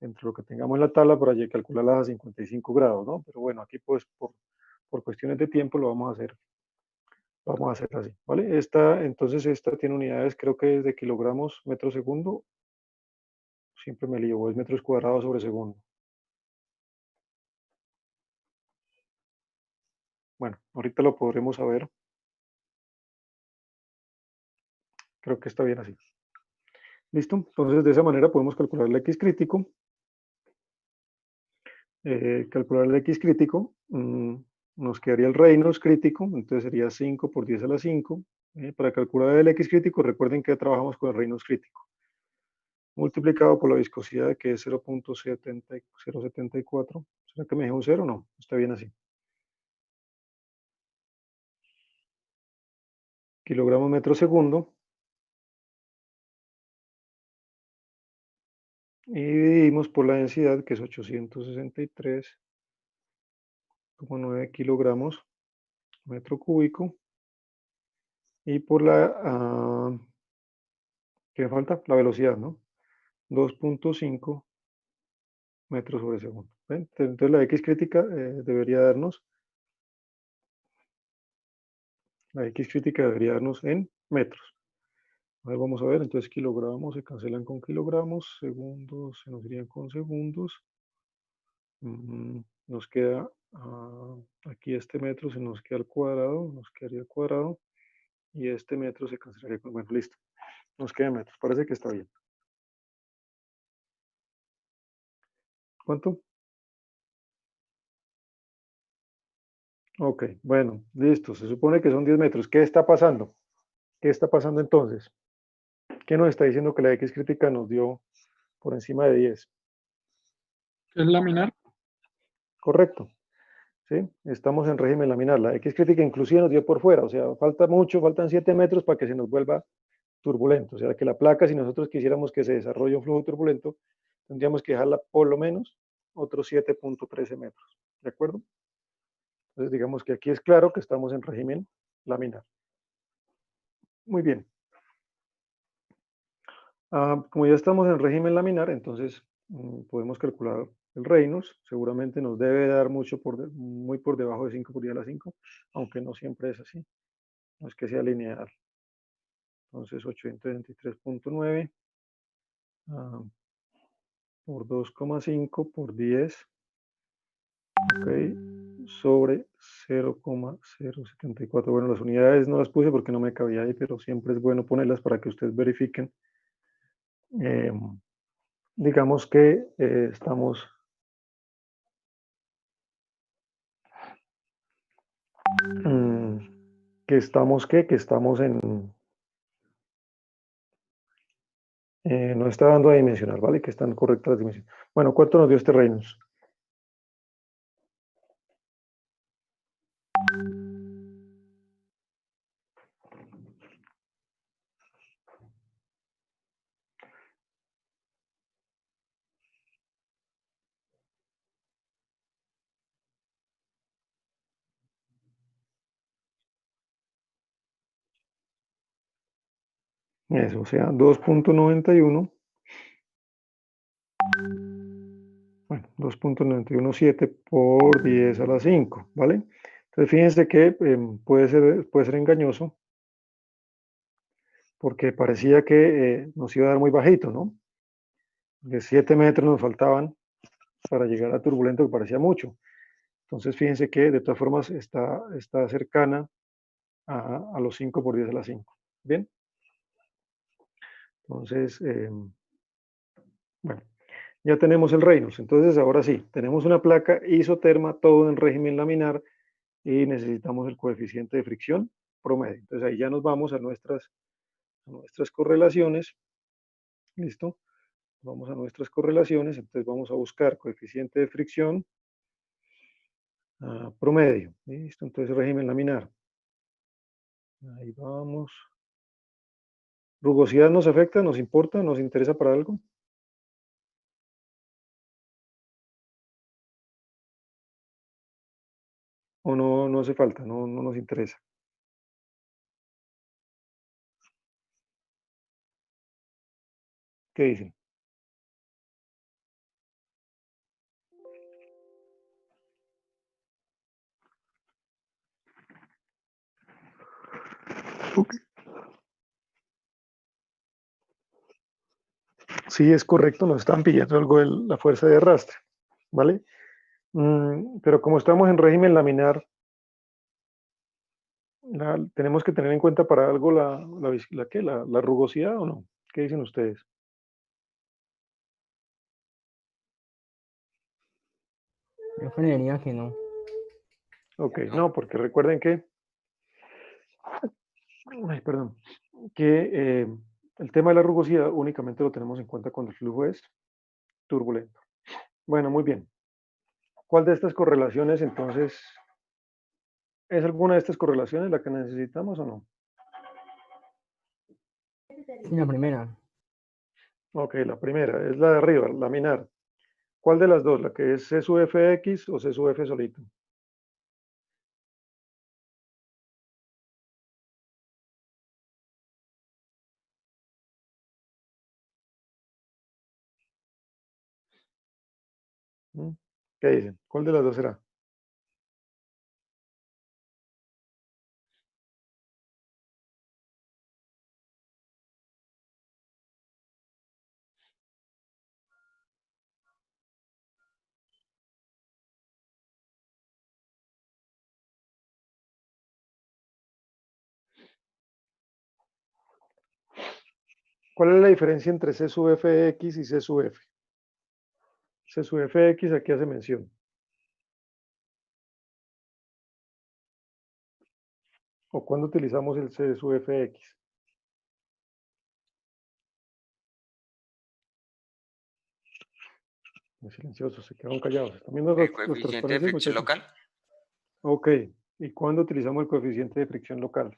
lo que tengamos en la tabla para calcularlas a 55 grados, ¿no? Pero bueno, aquí pues por cuestiones de tiempo lo vamos a hacer así, ¿vale? Entonces esta tiene unidades, creo que es de kilogramos metro segundo, siempre me lío, o es metros cuadrados sobre segundo. Bueno, ahorita lo podremos saber. Creo que está bien así. ¿Listo? Entonces de esa manera podemos calcular el X crítico. Calcular el X crítico, nos quedaría el Reynolds crítico, entonces sería 5 por 10 a la 5. Para calcular el X crítico, recuerden que trabajamos con el Reynolds crítico. Multiplicado por la viscosidad, que es 0.074. ¿Será que me dejé un 0? No, está bien así. Kilogramos metro segundo. Y dividimos por la densidad, que es 863,9 kilogramos metro cúbico. y por la, ¿qué me falta? La velocidad, ¿no? 2.5 metros sobre segundo. ¿Ven? Entonces la X crítica debería darnos, en metros. A ver, vamos a ver, entonces kilogramos se cancelan con kilogramos, segundos se nos irían con segundos. Nos queda aquí este metro, se nos queda al cuadrado, nos quedaría al cuadrado, y este metro se cancelaría con, bueno, listo, nos queda metros, parece que está bien. ¿Cuánto? Ok, bueno, listo, se supone que son 10 metros. ¿Qué está pasando? ¿Qué está pasando entonces? ¿Qué nos está diciendo que la X crítica nos dio por encima de 10? ¿Es laminar? Correcto, ¿sí? Estamos en régimen laminar. La X crítica inclusive nos dio por fuera, o sea, falta mucho, faltan 7 metros para que se nos vuelva turbulento. O sea, que la placa, si nosotros quisiéramos que se desarrolle un flujo turbulento, tendríamos que dejarla por lo menos otros 7.13 metros. ¿De acuerdo? Entonces, digamos que aquí es claro que estamos en régimen laminar. Muy bien. Como ya estamos en régimen laminar, entonces podemos calcular el Reynolds. Seguramente nos debe dar muy por debajo de 5 por 10 a la 5, aunque no siempre es así. No es que sea lineal. Entonces 823.9 por 2,5 por 10, ok, sobre 0,074. Bueno, las unidades no las puse porque no me cabía ahí, pero siempre es bueno ponerlas para que ustedes verifiquen. Digamos que estamos que estamos en, no está dando a dimensionar, ¿vale? Que están correctas las dimensiones. Bueno, ¿cuánto nos dio este Reynolds? Eso, o sea, 2.91. Bueno, 2.917 por 10 a la 5, ¿vale? Entonces fíjense que puede ser engañoso porque parecía que nos iba a dar muy bajito, ¿no? De 7 metros nos faltaban para llegar a turbulento, que parecía mucho. Entonces fíjense que de todas formas está cercana a los 5 por 10 a la 5. ¿Bien? Entonces, bueno, ya tenemos el Reynolds. Entonces ahora sí, tenemos una placa isoterma, todo en régimen laminar, y necesitamos el coeficiente de fricción promedio. Entonces ahí ya nos vamos a nuestras correlaciones. ¿Listo? Vamos a nuestras correlaciones, entonces vamos a buscar coeficiente de fricción promedio. ¿Listo? Entonces régimen laminar. Ahí vamos. ¿Rugosidad nos afecta, nos importa, nos interesa para algo? ¿O no, no hace falta, no nos interesa? ¿Qué dicen? Okay. Sí, es correcto, nos están pidiendo algo de la fuerza de arrastre, ¿vale? Pero como estamos en régimen laminar, tenemos que tener en cuenta para algo la rugosidad, ¿o no? ¿Qué dicen ustedes? Yo creería que no. Ok, no, porque recuerden que, ay, perdón, que el tema de la rugosidad únicamente lo tenemos en cuenta cuando el flujo es turbulento. Bueno, muy bien. ¿Cuál de estas correlaciones entonces es alguna de estas correlaciones la que necesitamos o no? Sí, la primera. Ok, la primera es la de arriba, laminar. ¿Cuál de las dos? ¿La que es C sub Fx o C sub F solito? ¿Mm? ¿Qué dicen? ¿Cuál de las dos será? ¿Cuál es la diferencia entre C sub f de x y C sub f? C sub f de x aquí hace mención. ¿O cuándo utilizamos el C sub f de x? Muy silenciosos, se quedaron callados. ¿Están viendo El las coeficiente de transparencias, fricción muchachos? local. Ok. ¿Y cuándo utilizamos el coeficiente de fricción local?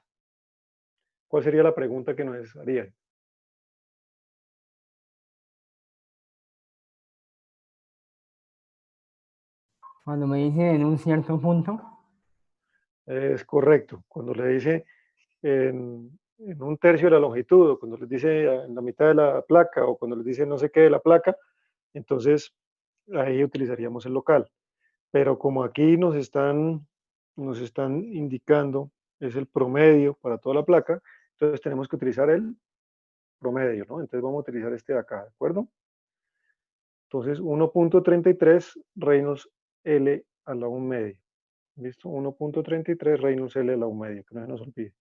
¿Cuál sería la pregunta que nos harían? Cuando me dice en un cierto punto, Es correcto. Cuando le dice en un tercio de la longitud, o cuando les dice en la mitad de la placa, o cuando les dice no sé qué de la placa, entonces ahí utilizaríamos el local. Pero como aquí nos están indicando, es el promedio para toda la placa, entonces tenemos que utilizar el promedio, ¿no? Entonces vamos a utilizar este de acá, ¿de acuerdo? Entonces 1.33 reinos L a la 1 medio. ¿Listo? 1.33 reinos L a la 1 medio, que no se nos olvide.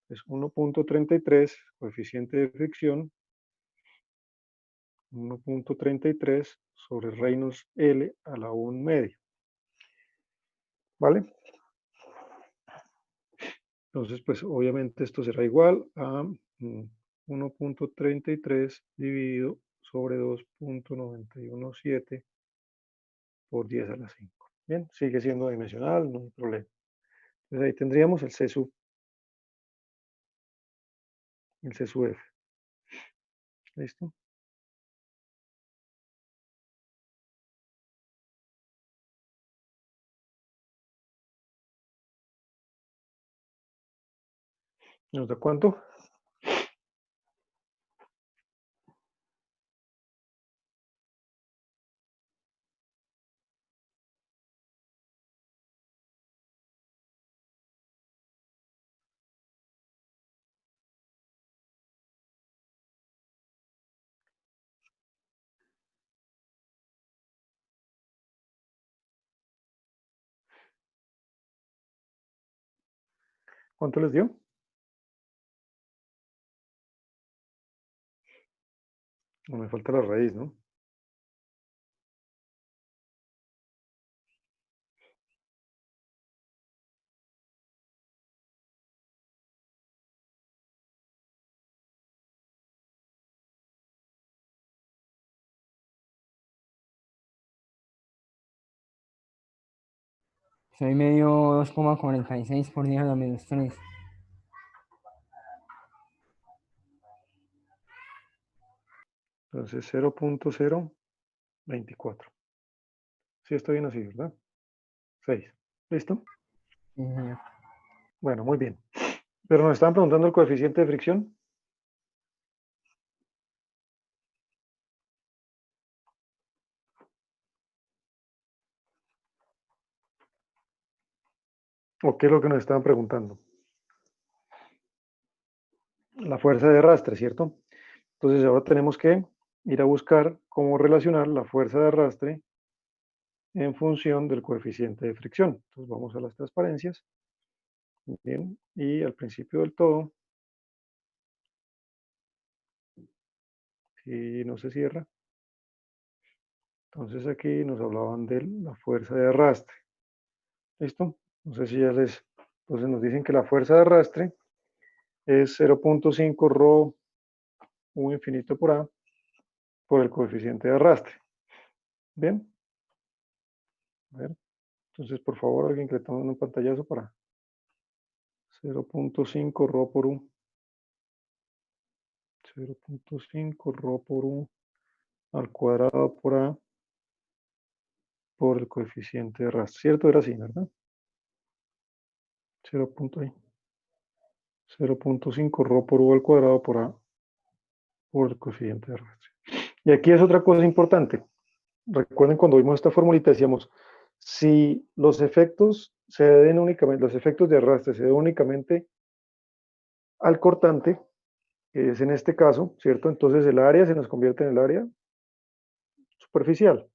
Es 1.33, coeficiente de fricción, 1.33 sobre reinos L a la 1 medio. ¿Vale? Entonces, pues obviamente esto será igual a 1.33 dividido sobre 2.917 por 10 a la 5. Bien, sigue siendo dimensional, no hay problema. Entonces ahí tendríamos el C sub F. ¿Listo? ¿Nos da cuánto? ¿Cuánto les dio? No me falta la raíz, ¿no? soy medio 2,46 por 10 a la menos 3. Entonces 0.024. Sí, está bien así, ¿verdad? 6. ¿Listo? Sí, señor. Bueno, muy bien. Pero nos estaban preguntando el coeficiente de fricción. ¿O qué es lo que nos estaban preguntando? La fuerza de arrastre, ¿cierto? Entonces ahora tenemos que ir a buscar cómo relacionar la fuerza de arrastre en función del coeficiente de fricción. Entonces vamos a las transparencias. Bien, y al principio del todo, si no se cierra, entonces aquí nos hablaban de la fuerza de arrastre. ¿Listo? No sé si ya les... Entonces nos dicen que la fuerza de arrastre es 0.5 ρ U infinito por A por el coeficiente de arrastre. Bien. A ver. Entonces, por favor, alguien que le tome un pantallazo para 0.5 ρ por U. 0.5 ρ por U al cuadrado por A por el coeficiente de arrastre. ¿Cierto? Era así, ¿verdad? 0.5 ρ por U al cuadrado por A por el coeficiente de arrastre. Y aquí es otra cosa importante. recuerden cuando vimos esta formulita decíamos, si los efectos se deben únicamente, los efectos de arrastre se deben únicamente al cortante, que es en este caso, ¿cierto? Entonces el área se nos convierte en el área superficial.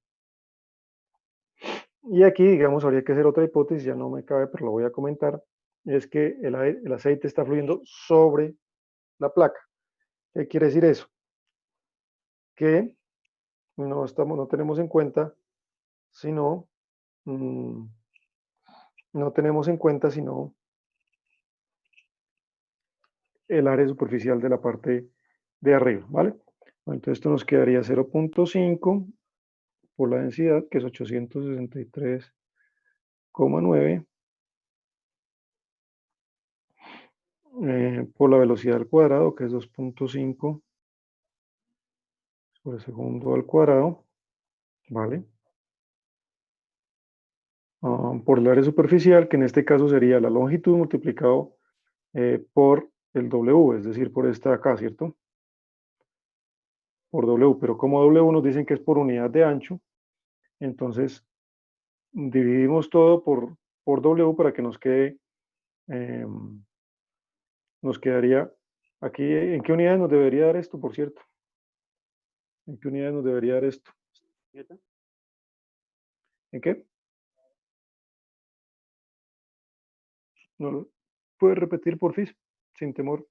Y aquí, digamos, habría que hacer otra hipótesis, ya no me cabe, pero lo voy a comentar, es que el aceite está fluyendo sobre la placa. ¿Qué quiere decir eso? Que no tenemos en cuenta, sino, no tenemos en cuenta sino el área superficial de la parte de arriba, ¿vale? Bueno, entonces esto nos quedaría 0.5 por la densidad, que es 863,9, por la velocidad al cuadrado, que es 2.5 por segundo al cuadrado, ¿vale? Por el área superficial, que en este caso sería la longitud multiplicado por el W, es decir, por esta acá, ¿cierto? Por W, pero como W nos dicen que es por unidad de ancho, entonces dividimos todo por W para que nos quedaría aquí. ¿En qué unidades nos debería dar esto, por cierto? ¿En qué unidades nos debería dar esto? ¿En qué? ¿No lo puedes repetir, porfis? Sin temor.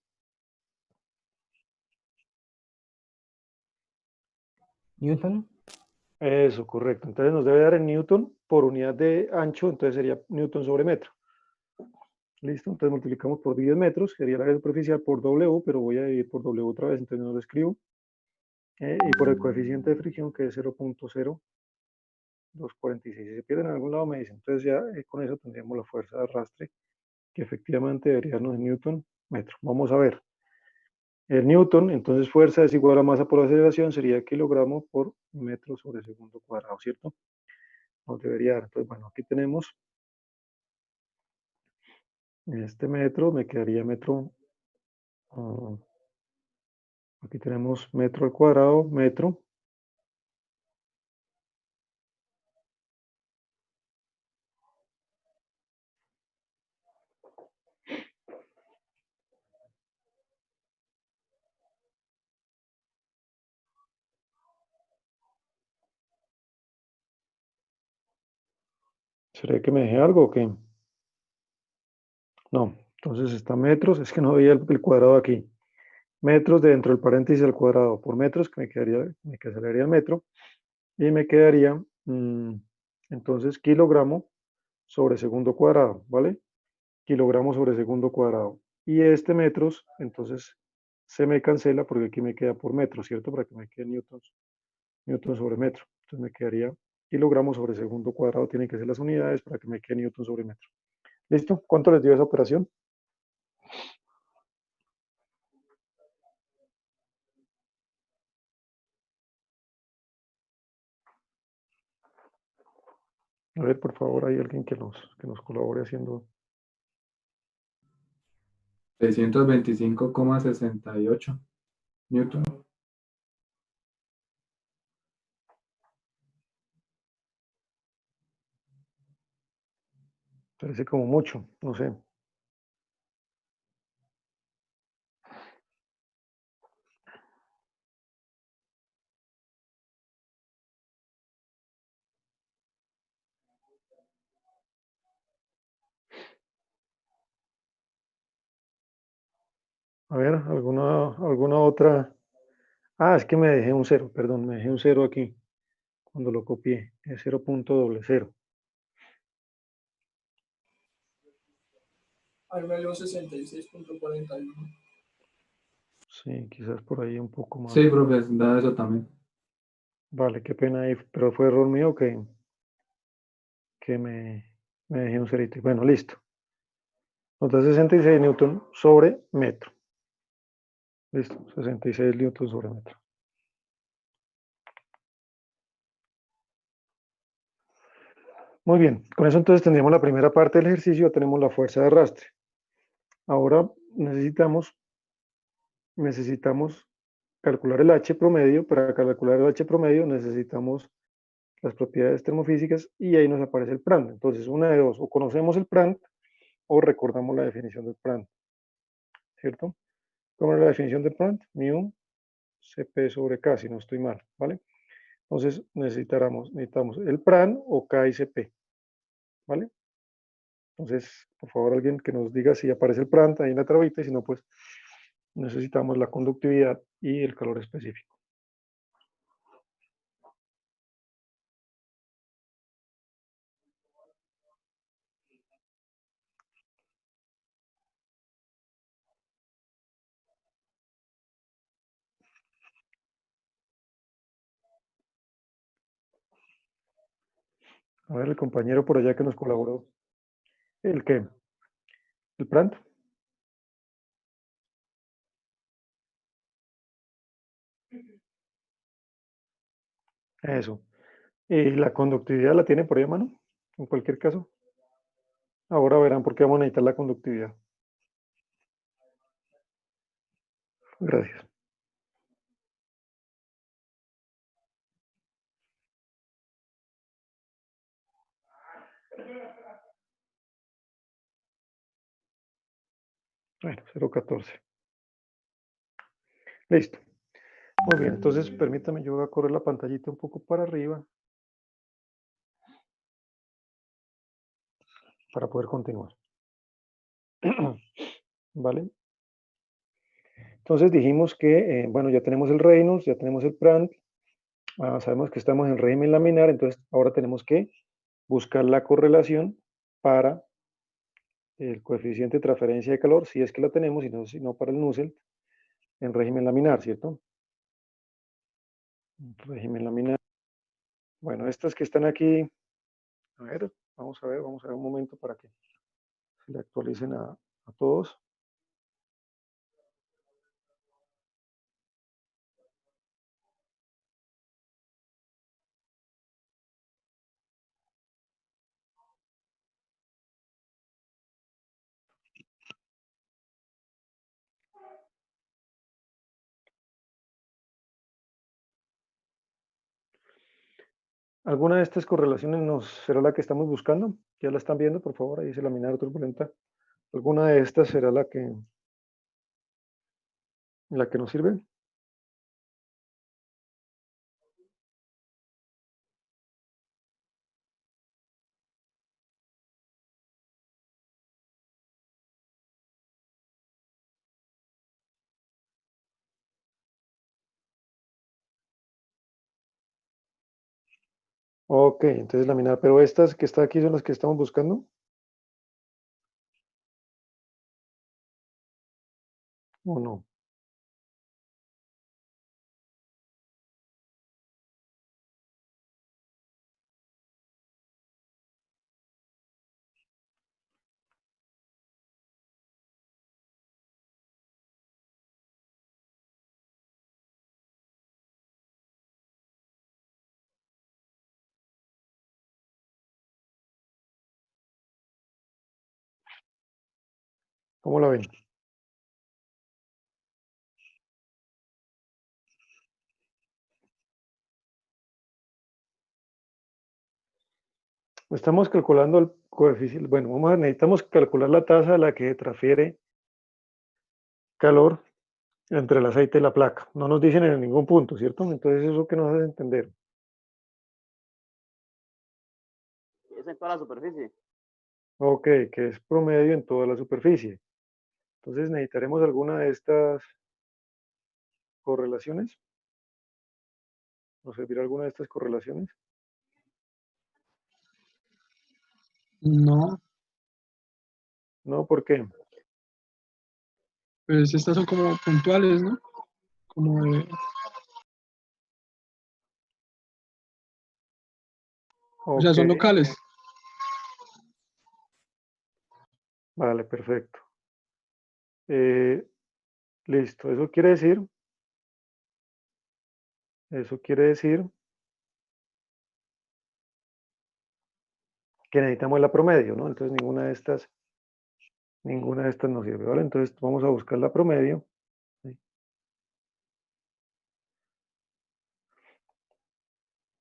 Newton. Eso, correcto. Entonces nos debe dar en Newton por unidad de ancho, entonces sería Newton sobre metro. Listo, entonces multiplicamos por 10 metros, sería el área superficial por W, pero voy a dividir por W otra vez, entonces no lo escribo. Y por el coeficiente de fricción, que es 0.0246. Si se pierde en algún lado, me dicen. Entonces ya con eso tendríamos la fuerza de arrastre, que efectivamente debería darnos en Newton metro. Vamos a ver. El Newton, entonces fuerza es igual a masa por aceleración, sería kilogramo por metro sobre segundo cuadrado, ¿cierto? Nos debería dar. Entonces, bueno, aquí tenemos este metro, me quedaría metro. Aquí tenemos metro al cuadrado, metro. ¿Será que me dejé algo o qué? No, entonces está metros, es que no veía el cuadrado aquí. Metros de dentro del paréntesis al cuadrado por metros, que me quedaría el metro, y me quedaría, entonces, kilogramo sobre segundo cuadrado, ¿vale? Kilogramo sobre segundo cuadrado. Y este metros, entonces, se me cancela porque aquí me queda por metro, ¿cierto? Para que me quede newton sobre metro. Entonces me quedaría kilogramo sobre segundo cuadrado, tienen que ser las unidades para que me quede newton sobre metro. ¿Listo? ¿Cuánto les dio esa operación? A ver, por favor, hay alguien que nos colabore haciendo. 625,68 Newton. Parece como mucho, no sé. A ver, alguna otra. Ah, es que me dejé un cero, perdón, me dejé un cero aquí cuando lo copié. Es 0.00. Ahí me dio 66,41. Sí, quizás por ahí un poco más. Sí, profe, da eso también. Vale, qué pena ahí, pero fue error mío que me dejé un cerito. Bueno, listo. Nos da 66 newton sobre metro. Listo, 66 newton sobre metro. Muy bien, con eso entonces tendríamos la primera parte del ejercicio, tenemos la fuerza de arrastre. Ahora necesitamos calcular el H promedio. Para calcular el H promedio necesitamos las propiedades termofísicas, y ahí nos aparece el PRAND. Entonces, una de dos, o conocemos el PRAND o recordamos la definición del PRAND, ¿cierto? ¿Cómo es la definición del PRAND? Mu CP sobre K, si no estoy mal, ¿vale? Entonces necesitamos el PRAN o K y CP, ¿vale? Entonces, por favor, alguien que nos diga si aparece el PRAN ahí en la tablita, y si no, pues necesitamos la conductividad y el calor específico. A ver, el compañero por allá que nos colaboró. ¿El qué? ¿El PRAN? Eso. ¿Y la conductividad la tiene por ahí a mano? En cualquier caso. Ahora verán por qué vamos a necesitar la conductividad. Gracias. Bueno, 0,14. Listo. Muy bien, entonces permítame, yo voy a correr la pantallita un poco para arriba para poder continuar. ¿Vale? Entonces dijimos que, bueno, ya tenemos el Reynolds, ya tenemos el Prandtl, sabemos que estamos en régimen laminar, entonces ahora tenemos que buscar la correlación para el coeficiente de transferencia de calor, si es que la tenemos, si no para el Nusselt, en régimen laminar, ¿cierto? Régimen laminar. Bueno, estas que están aquí, a ver, vamos a ver un momento para que se le actualicen a todos. ¿Alguna de estas correlaciones será la que estamos buscando? ¿Ya la están viendo, por favor? Ahí dice laminar turbulenta. ¿Alguna de estas será la que nos sirve? Ok, entonces laminar, pero estas que están aquí son las que estamos buscando, ¿o no? ¿Cómo la ven? Estamos calculando el coeficiente, bueno, necesitamos calcular la tasa a la que transfiere calor entre el aceite y la placa. No nos dicen en ningún punto, ¿cierto? Entonces eso que nos hace entender. Es en toda la superficie. Ok, que es promedio en toda la superficie. Entonces necesitaremos alguna de estas correlaciones. ¿Nos servirá alguna de estas correlaciones? No, No, ¿por qué? pues estas son como puntuales, ¿no? Como de, o sea, Ok, son locales. vale, perfecto. Listo, eso quiere decir que necesitamos la promedio, ¿no? Entonces ninguna de estas nos sirve, ¿vale? Entonces vamos a buscar la promedio. ¿Sí?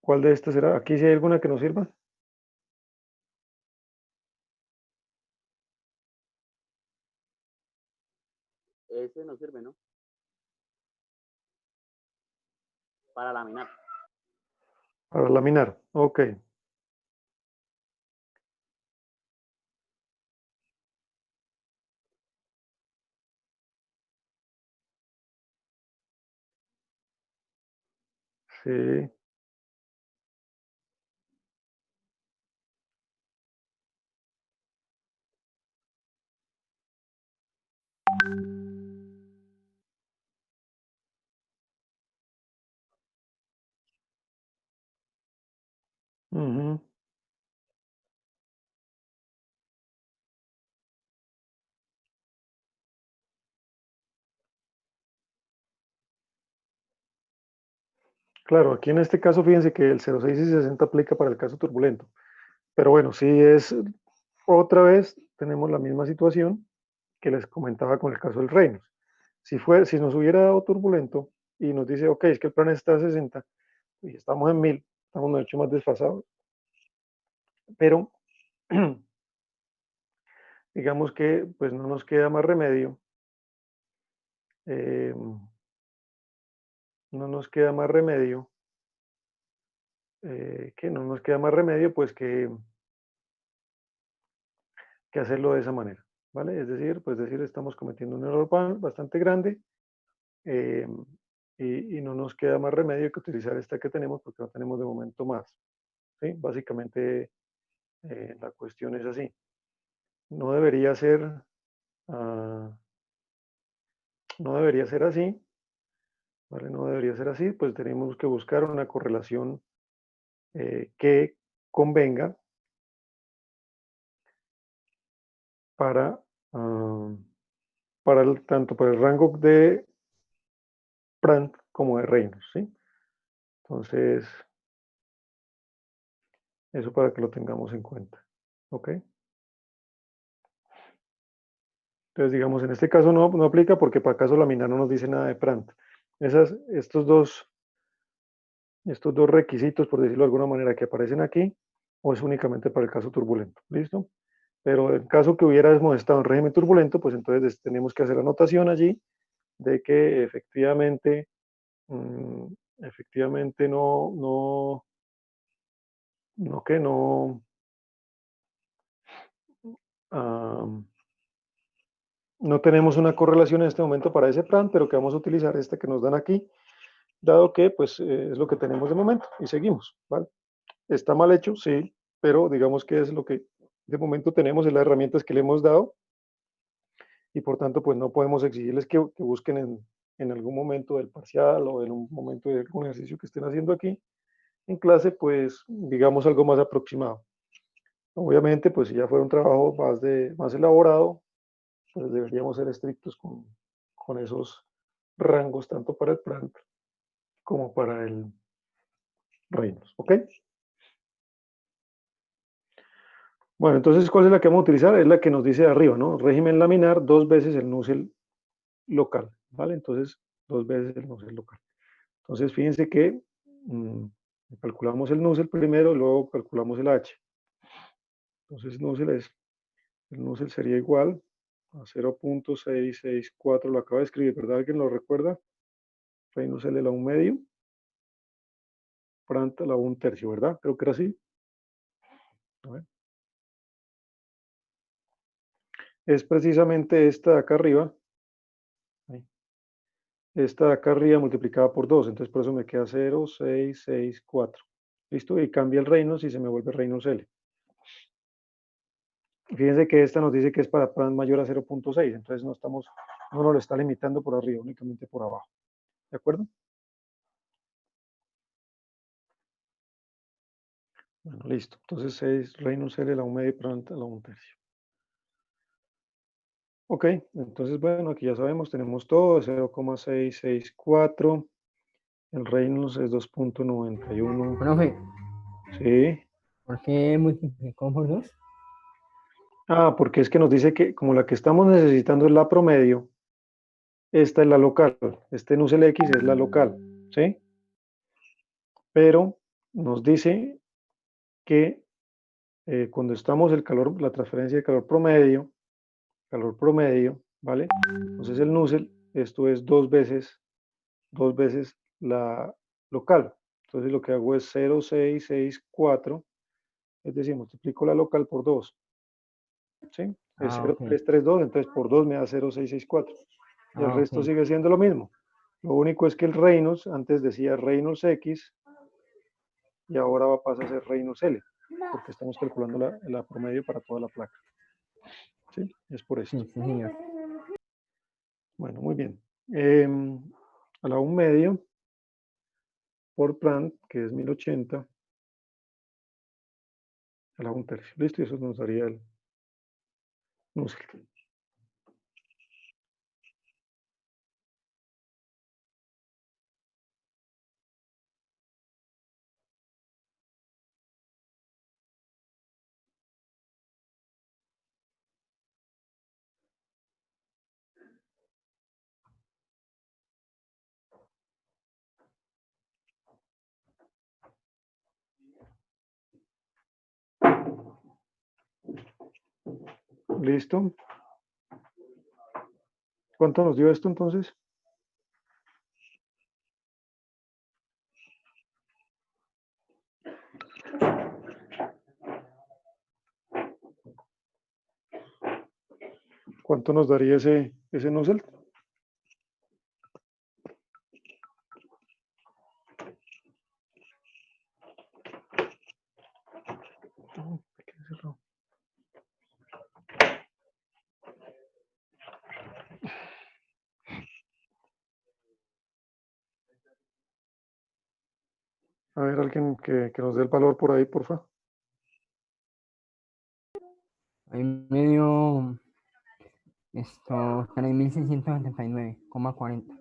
¿Cuál de estas será? ¿Aquí sí hay alguna que nos sirva? Ese no sirve, ¿no? Para laminar. Para laminar. Ok. Sí. Ujú. Claro, aquí en este caso fíjense que el 0,6 y 60 aplica para el caso turbulento. Pero bueno, si es otra vez, tenemos la misma situación que les comentaba con el caso del Reynolds. Si nos hubiera dado turbulento y nos dice, ok, es que el plan está a 60 y estamos en 1000, estamos mucho más desfasados. Pero digamos que pues no nos queda más remedio. No nos queda más remedio. Que no nos queda más remedio pues que hacerlo de esa manera, ¿vale? Es decir, pues decir, estamos cometiendo un error bastante grande eh, y no nos queda más remedio que utilizar esta que tenemos porque no tenemos de momento más, ¿sí? Básicamente la cuestión es así. No debería ser, ah, no debería ser así, ¿vale? No debería ser así, pues tenemos que buscar una correlación que convenga para, ah, tanto para el rango de Brandt como de Reynolds, ¿sí? Entonces, eso para que lo tengamos en cuenta, ¿ok? Entonces, digamos, en este caso no aplica porque para caso laminar no nos dice nada de Brandt. Estos dos requisitos, por decirlo de alguna manera, que aparecen aquí, o es únicamente para el caso turbulento, ¿listo? Pero en caso que hubiéramos estado en régimen turbulento, pues entonces tenemos que hacer anotación allí de que efectivamente, efectivamente que no, no tenemos una correlación en este momento para ese plan, pero que vamos a utilizar este que nos dan aquí, dado que pues es lo que tenemos de momento y seguimos, ¿vale? Está mal hecho, sí, pero digamos que es lo que de momento tenemos, es las herramientas que le hemos dado y por tanto pues no podemos exigirles que busquen en algún momento del parcial o en un momento de algún ejercicio que estén haciendo aquí en clase, pues digamos algo más aproximado. Obviamente pues si ya fuera un trabajo más elaborado, pues deberíamos ser estrictos con esos rangos tanto para el Brandt como para el Reynolds, ¿ok? Bueno, entonces, ¿cuál es la que vamos a utilizar? Es la que nos dice de arriba, ¿no? Régimen laminar, 2 veces el Nusselt local, ¿vale? Entonces, 2 veces el Nusselt local. Entonces, fíjense que calculamos el Nusselt primero, luego calculamos el H. Entonces, el Nusselt sería igual a 0.664, lo acabo de escribir, ¿verdad? ¿Alguien lo recuerda? Reynolds L a la 1 medio, Brandt a la 1 tercio, ¿verdad? Creo que era así. A ver. Es precisamente esta de acá arriba, esta de acá arriba multiplicada por 2, entonces por eso me queda 0,664. ¿Listo? Y cambia el Reynolds y se me vuelve Reynolds L. Fíjense que esta nos dice que es para plan mayor a 0.6, entonces no nos lo está limitando por arriba, únicamente por abajo. ¿De acuerdo? Bueno, listo. Entonces 6 Reynolds L a la 1 medio y Brandt a la 1 tercio. Ok, entonces bueno, aquí ya sabemos, tenemos todo, 0,664. El Reynolds es 2.91. Profe, Sí. ¿por qué multiplicó por 2? Ah, porque es que nos dice que como la que estamos necesitando es la promedio, esta es la local. Este Nusselt X es la local, ¿sí? Pero nos dice que cuando estamos la transferencia de calor promedio, ¿vale? Entonces el Nusselt, esto es dos veces la local. Entonces lo que hago es 0,664, es decir, multiplico la local por 2. ¿Sí? Es Ok. 0,332, entonces por 2 me da 0,664. Y el resto Ok. sigue siendo lo mismo. Lo único es que el Reynolds, antes decía Reynolds X, y ahora va a pasar a ser Reynolds L, porque estamos calculando la promedio para toda la placa. ¿Sí? Es por esto. Sí, sí, señor. Bueno, muy bien. A la 1 medio por plant, que es 1080, a la 1 tercio. Listo, y eso nos daría el Nusselt. Listo. ¿Cuánto nos dio esto entonces? ¿Cuánto nos daría ese Nusselt? A ver, alguien que nos dé el valor por ahí, porfa. Ahí medio, esto, 3.679,40.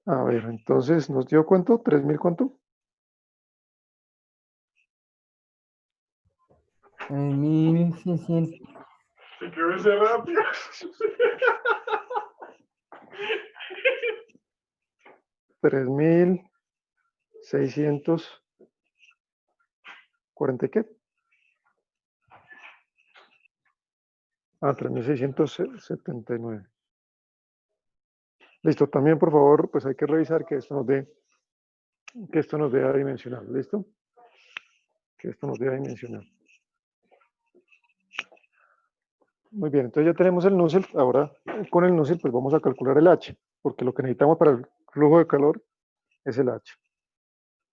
A ver, entonces, ¿nos dio cuánto? ¿3.000 cuánto? 3.600. Se quedó ese rápido. 3.640 y qué? 3.679. Listo, también por favor, pues hay que revisar que esto nos dé adimensional. ¿Listo? Que esto nos dé adimensional. Muy bien, entonces ya tenemos el Nusselt. Ahora con el Nusselt pues vamos a calcular el H, porque lo que necesitamos para el flujo de calor es el H.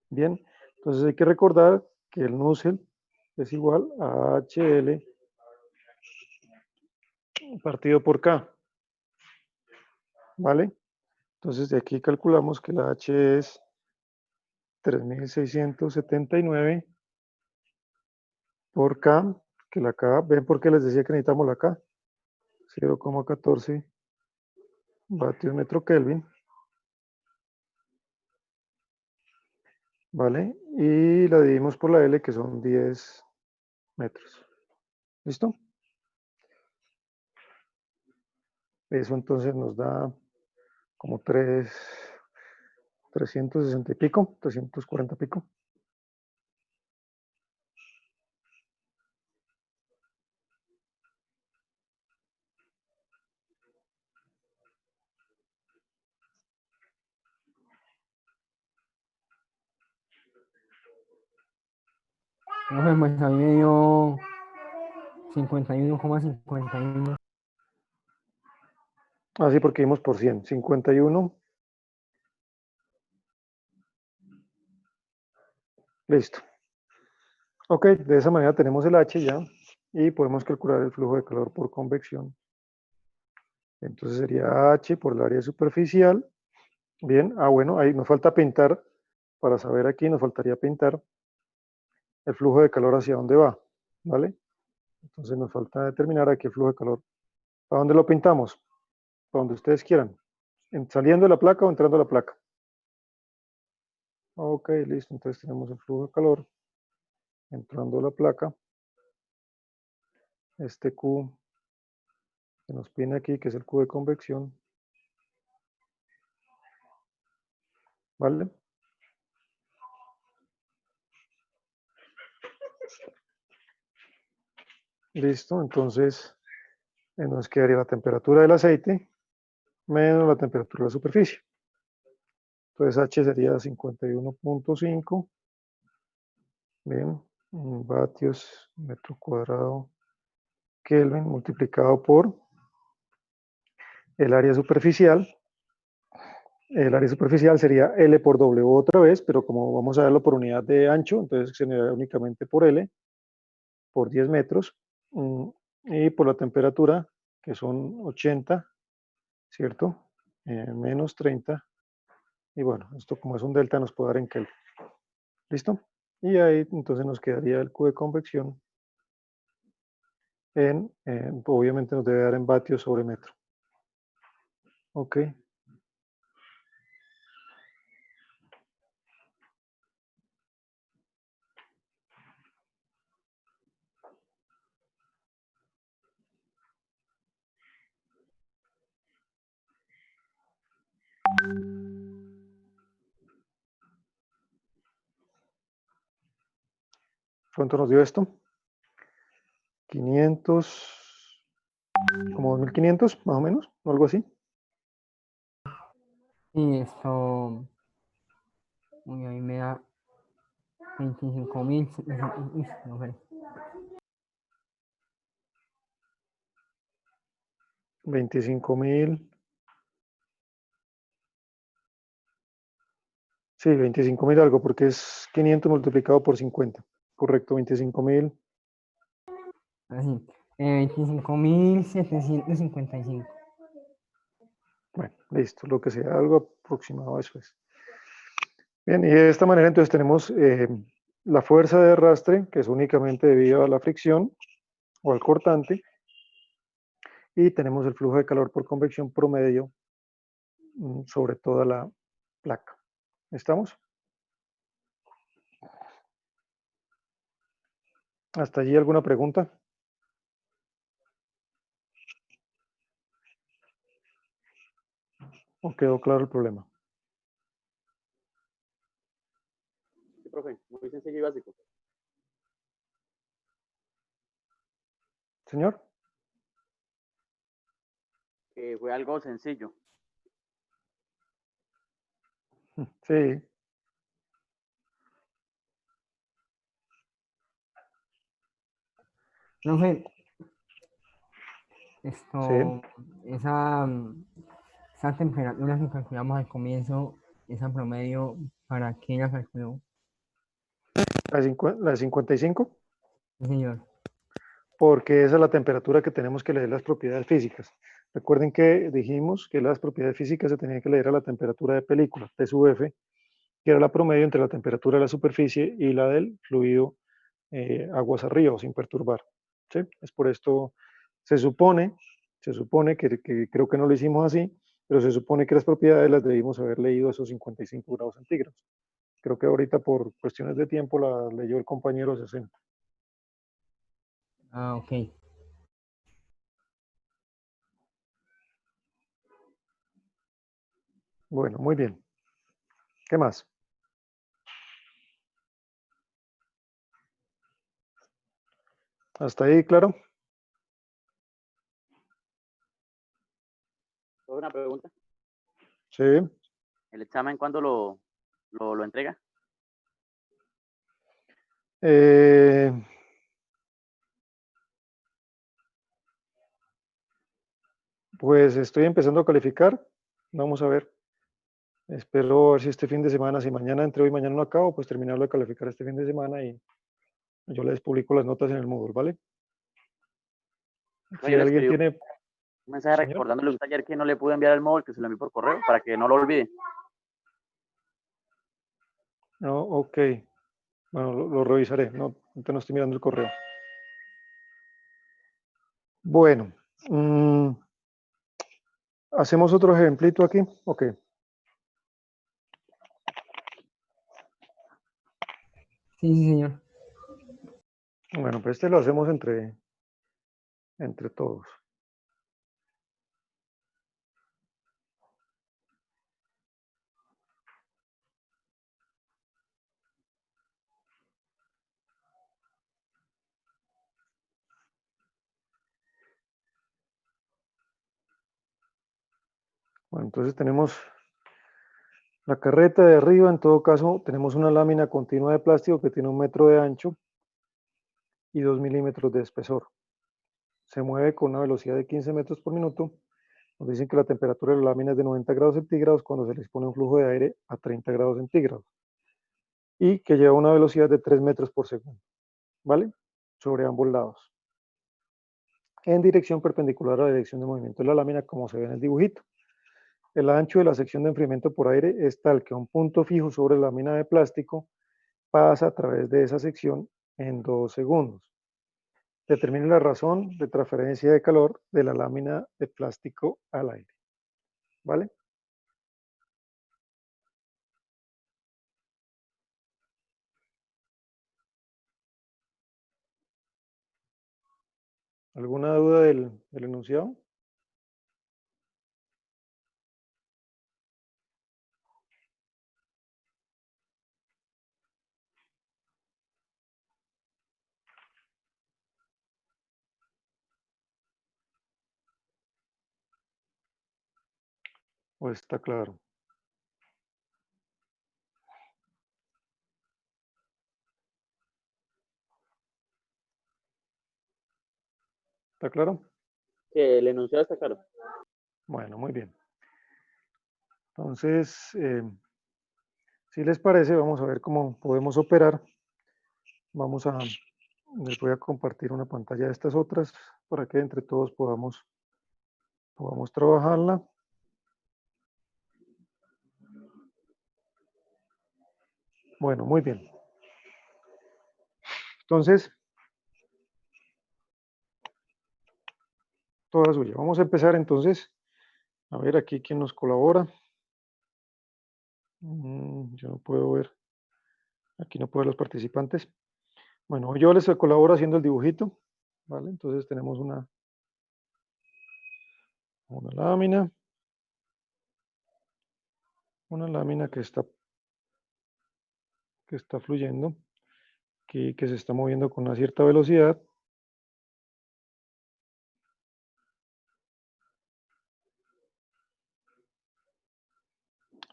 Bien, entonces hay que recordar que el Nusselt es igual a HL partido por K. ¿Vale? Entonces de aquí calculamos que la H es 3.679 por K, que la K, ven por qué les decía que necesitamos la K, 0,14 vatios metro Kelvin, ¿vale? Y la dividimos por la L, que son 10 metros. ¿Listo? Eso entonces nos da como 360 y pico, 340 y pico. No sé, pues ahí medio 51,51. Así porque dimos por 100, 51. Listo. Ok, de esa manera tenemos el H ya y podemos calcular el flujo de calor por convección. Entonces sería H por el área superficial. Bien, bueno, ahí nos falta pintar. Para saber aquí nos faltaría pintar el flujo de calor hacia dónde va, ¿vale? Entonces nos falta determinar aquí el flujo de calor. ¿Para dónde lo pintamos? Para donde ustedes quieran. ¿Saliendo de la placa o entrando a la placa? Ok, listo. Entonces tenemos el flujo de calor entrando a la placa. Este Q que nos viene aquí, que es el Q de convección. ¿Vale? Listo. Entonces nos quedaría la temperatura del aceite menos la temperatura de la superficie. Entonces H sería 51.5. Bien, vatios metro cuadrado Kelvin multiplicado por el área superficial. El área superficial sería L por W otra vez, pero como vamos a verlo por unidad de ancho, entonces se genera únicamente por L, por 10 metros, y por la temperatura, que son 80, ¿cierto? Menos 30, y bueno, esto como es un delta nos puede dar en Kelvin. ¿Listo? Y ahí entonces nos quedaría el Q de convección obviamente nos debe dar en vatios sobre metro. Ok. ¿Cuánto nos dio esto? 500, como 2500 más o menos, o algo así. Y esto, uy, ahí me da 25.000. No sé. 25.000. Sí, 25.000 algo, porque es 500 multiplicado por 50. Correcto, 25.000. Así, 25.755. Bueno, listo, lo que sea, algo aproximado a eso es. Bien, y de esta manera entonces tenemos la fuerza de arrastre, que es únicamente debido a la fricción o al cortante, y tenemos el flujo de calor por convección promedio sobre toda la placa. ¿Estamos? ¿Hasta allí alguna pregunta? ¿O quedó claro el problema? Sí, profe, muy sencillo y básico. Señor. Fue algo sencillo. Sí. Profe, Sí. esto, esa temperatura que calculamos al comienzo, esa promedio, ¿para qué la calculó? La de 55, Sí, señor. porque esa es la temperatura que tenemos que leer las propiedades físicas. Recuerden que dijimos que las propiedades físicas se tenían que leer a la temperatura de película, T sub F, que era la promedio entre la temperatura de la superficie y la del fluido aguas arriba o sin perturbar. ¿Sí? Es por esto, se supone que creo que no lo hicimos así, pero se supone que las propiedades las debimos haber leído a esos 55 grados centígrados. Creo que ahorita por cuestiones de tiempo la leyó el compañero 60. Ah, ok. Bueno, muy bien. ¿Qué más? ¿Hasta ahí, claro? Una pregunta. Sí. ¿El examen cuándo lo entrega? Eh, pues estoy empezando a calificar. Vamos a ver. Espero ver si este fin de semana, si mañana, entre hoy y mañana no acabo, pues terminarlo de calificar este fin de semana y Yo les publico las notas en el Moodle, ¿vale? No, Si yo le alguien escribí tiene... un mensaje Señor. recordándole usted ayer que no le pude enviar el móvil, que se lo envié por correo, para que no lo olvide. No, ok. Bueno, lo revisaré. No, ahorita no estoy mirando el correo. Bueno. ¿Hacemos otro ejemplito aquí? Ok. Sí, sí, señor. Bueno, pues este lo hacemos entre todos. Bueno, entonces tenemos la carreta de arriba. En todo caso, tenemos una lámina continua de plástico que tiene 1 metro de ancho y 2 milímetros de espesor. Se mueve con una velocidad de 15 metros por minuto. Nos dicen que la temperatura de la lámina es de 90 grados centígrados cuando se le expone un flujo de aire a 30 grados centígrados. Y que lleva una velocidad de 3 metros por segundo. ¿Vale? Sobre ambos lados. En dirección perpendicular a la dirección de movimiento de la lámina, como se ve en el dibujito. El ancho de la sección de enfriamiento por aire es tal que un punto fijo sobre la lámina de plástico pasa a través de esa sección en 2 segundos. Determine la razón de transferencia de calor de la lámina de plástico al aire. ¿Vale? ¿Alguna duda del enunciado? ¿O está claro? ¿Está claro? Que el enunciado está claro. Bueno, muy bien. Entonces, si les parece, vamos a ver cómo podemos operar. Les voy a compartir una pantalla de estas otras para que entre todos podamos trabajarla. Bueno, muy bien. Entonces, toda suya. Vamos a empezar entonces. A ver aquí quién nos colabora. Yo no puedo ver. Aquí no puedo ver los participantes. Bueno, yo les colaboro haciendo el dibujito. ¿Vale? Entonces tenemos una lámina. Una lámina que está fluyendo. Que se está moviendo con una cierta velocidad.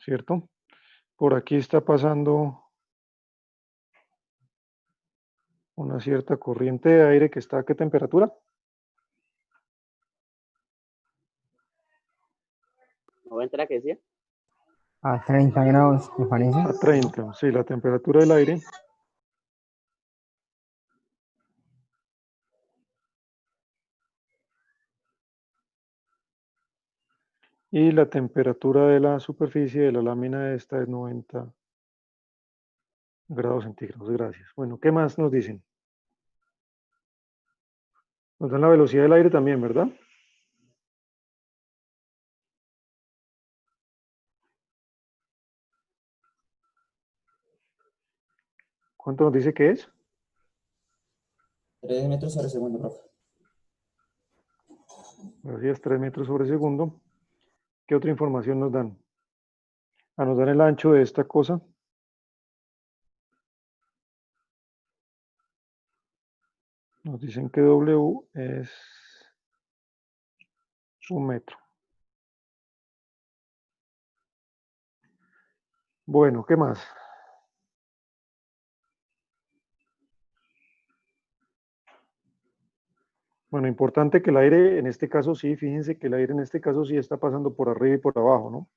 ¿Cierto? Por aquí está pasando una cierta corriente de aire que está ¿a qué temperatura? ¿90 era que decía? A 30 grados, me parece. A 30, sí, la temperatura del aire. Y la temperatura de la superficie de la lámina esta es 90 grados centígrados. Gracias. Bueno, ¿qué más nos dicen? Nos dan la velocidad del aire también, ¿verdad? ¿Cuánto nos dice que es? 3 metros sobre segundo, profe. Gracias, 3 metros sobre segundo. ¿Qué otra información nos dan? Nos dan el ancho de esta cosa. Nos dicen que W es 1 metro. Bueno, ¿qué más? Bueno, importante que el aire, en este caso sí, fíjense que el aire en este caso sí está pasando por arriba y por abajo, ¿no?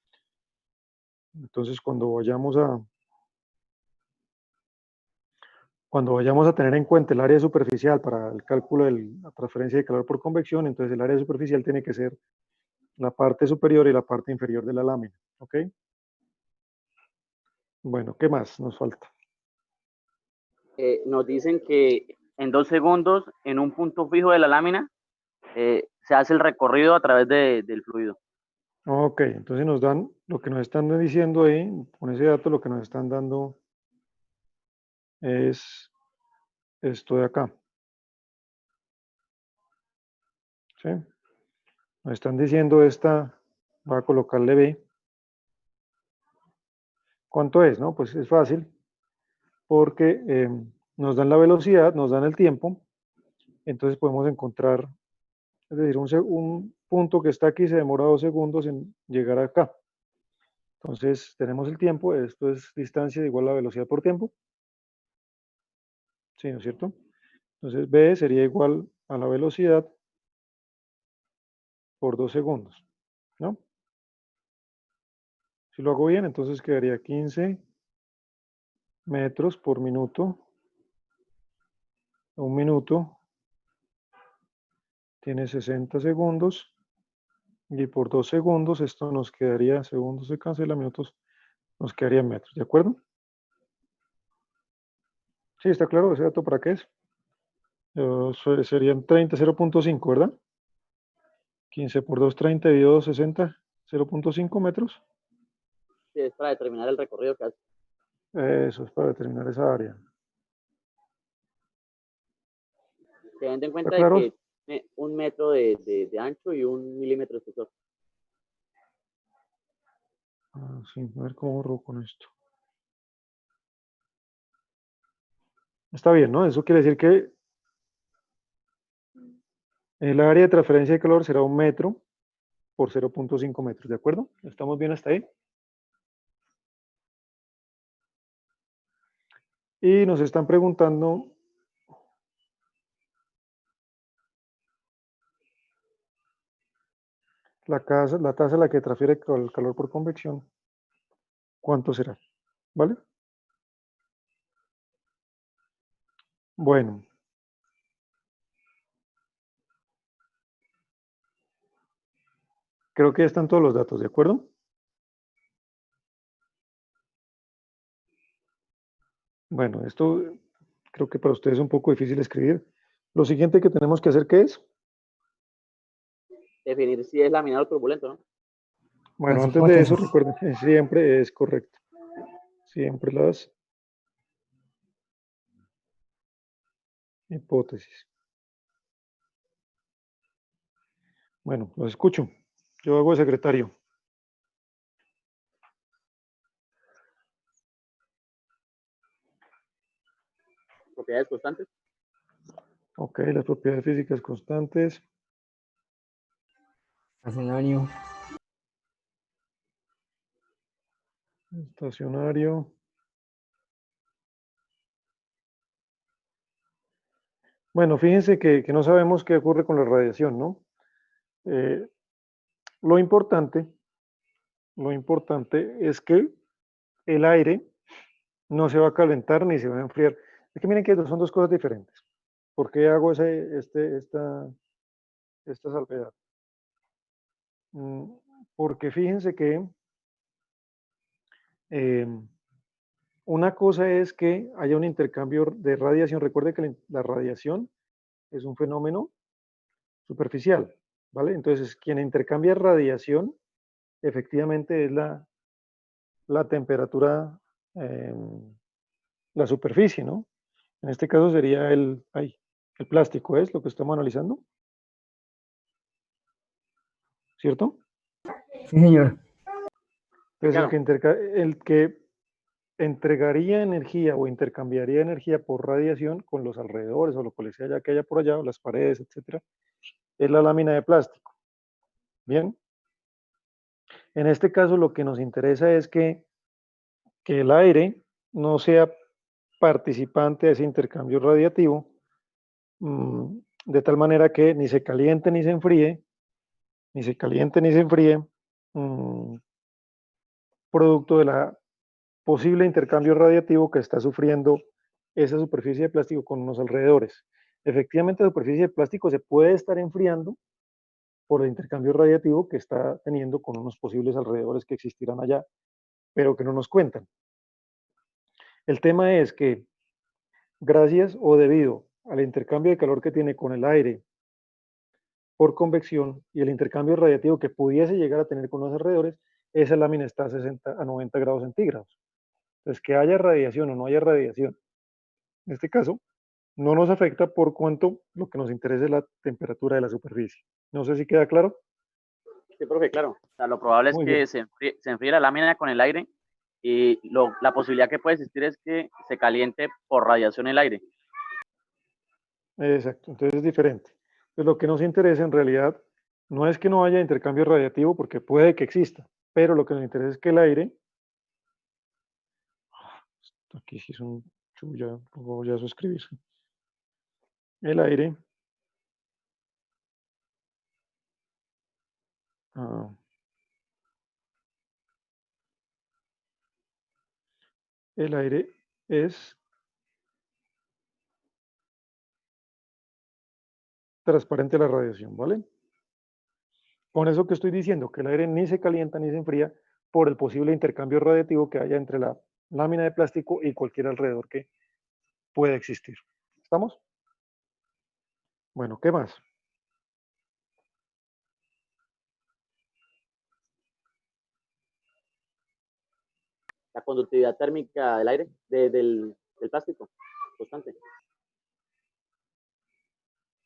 Entonces, cuando vayamos cuando vayamos a tener en cuenta el área superficial para el cálculo de la transferencia de calor por convección, entonces el área superficial tiene que ser la parte superior y la parte inferior de la lámina, ¿ok? Bueno, ¿qué más nos falta? Nos dicen que en 2 segundos, en un punto fijo de la lámina, se hace el recorrido a través del fluido. Ok, entonces nos dan, lo que nos están diciendo ahí, con ese dato lo que nos están dando es esto de acá. ¿Sí? Nos están diciendo esta, voy a colocarle B. ¿Cuánto es? No, pues es fácil, porque nos dan la velocidad, nos dan el tiempo, entonces podemos encontrar, es decir, un punto que está aquí se demora 2 segundos en llegar acá. Entonces tenemos el tiempo, esto es distancia igual a velocidad por tiempo. Sí, ¿no es cierto? Entonces B sería igual a la velocidad por 2 segundos, ¿no? Si lo hago bien, entonces quedaría 15 metros por minuto. Un minuto tiene 60 segundos. Y por 2 segundos, esto nos quedaría, segundos se cancela, minutos nos quedaría metros, ¿de acuerdo? Sí, está claro, ese dato para qué es. Serían 30, 0.5, ¿verdad? 15 por 2, 30, dividido 2, 60, 0.5 metros. Sí, es para determinar el recorrido que hace. Eso es para determinar esa área. Teniendo en ¿Está cuenta de claro? que tiene 1 metro de ancho y 1 milímetro de espesor. Ah, sí, a ver cómo borro con esto. Está bien, ¿no? Eso quiere decir que el área de transferencia de calor será 1 metro por 0.5 metros, ¿de acuerdo? ¿Estamos bien hasta ahí? Y nos están preguntando la tasa a la que transfiere el calor por convección. ¿Cuánto será? ¿Vale? Bueno. Creo que ya están todos los datos, ¿de acuerdo? Bueno, esto creo que para ustedes es un poco difícil escribir. Lo siguiente que tenemos que hacer, ¿qué es? Definir si es laminar o turbulento, ¿no? Bueno, Las antes de eso, hipótesis. recuerden, siempre es correcto. Siempre las hipótesis. Bueno, los escucho. Yo hago de secretario. Propiedades constantes. Ok, las propiedades físicas constantes. Escenario. Estacionario. Bueno, fíjense que no sabemos qué ocurre con la radiación, ¿no? Eh, lo importante es que el aire no se va a calentar ni se va a enfriar. Es que miren que son dos cosas diferentes. ¿Por qué hago esta salvedad? Porque fíjense que una cosa es que haya un intercambio de radiación. Recuerde que la radiación es un fenómeno superficial, ¿vale? Entonces, quien intercambia radiación efectivamente es la temperatura, la superficie, ¿no? En este caso sería el plástico, ¿es lo que estamos analizando? ¿Cierto? Sí, señor. Entonces, Claro. el que entregaría energía o intercambiaría energía por radiación con los alrededores o lo que sea que haya por allá, o las paredes, etcétera, es la lámina de plástico. Bien. En este caso, lo que nos interesa es que el aire no sea participante de ese intercambio radiativo, de tal manera que ni se caliente ni se enfríe, ni se caliente ni se enfríe, producto de la posible intercambio radiativo que está sufriendo esa superficie de plástico con unos alrededores. Efectivamente, la superficie de plástico se puede estar enfriando por el intercambio radiativo que está teniendo con unos posibles alrededores que existirán allá, pero que no nos cuentan. El tema es que gracias o debido al intercambio de calor que tiene con el aire por convección y el intercambio radiativo que pudiese llegar a tener con los alrededores, esa lámina está a 60 a 90 grados centígrados. Entonces, que haya radiación o no haya radiación, en este caso, no nos afecta por cuanto lo que nos interesa es la temperatura de la superficie. No sé si queda claro. Sí, profe, claro. O sea, lo probable es Muy que bien. se enfríe la lámina con el aire y la posibilidad que puede existir es que se caliente por radiación el aire. Exacto, entonces es diferente. Entonces, lo que nos interesa en realidad no es que no haya intercambio radiativo, porque puede que exista, pero lo que nos interesa es que el aire, aquí sí es un chulla, voy a suscribirse, el aire, ah, el aire es transparente a la radiación, ¿vale? Con eso que estoy diciendo, que el aire ni se calienta ni se enfría por el posible intercambio radiativo que haya entre la lámina de plástico y cualquier alrededor que pueda existir. ¿Estamos? Bueno, ¿qué más? La conductividad térmica del aire, del plástico, constante.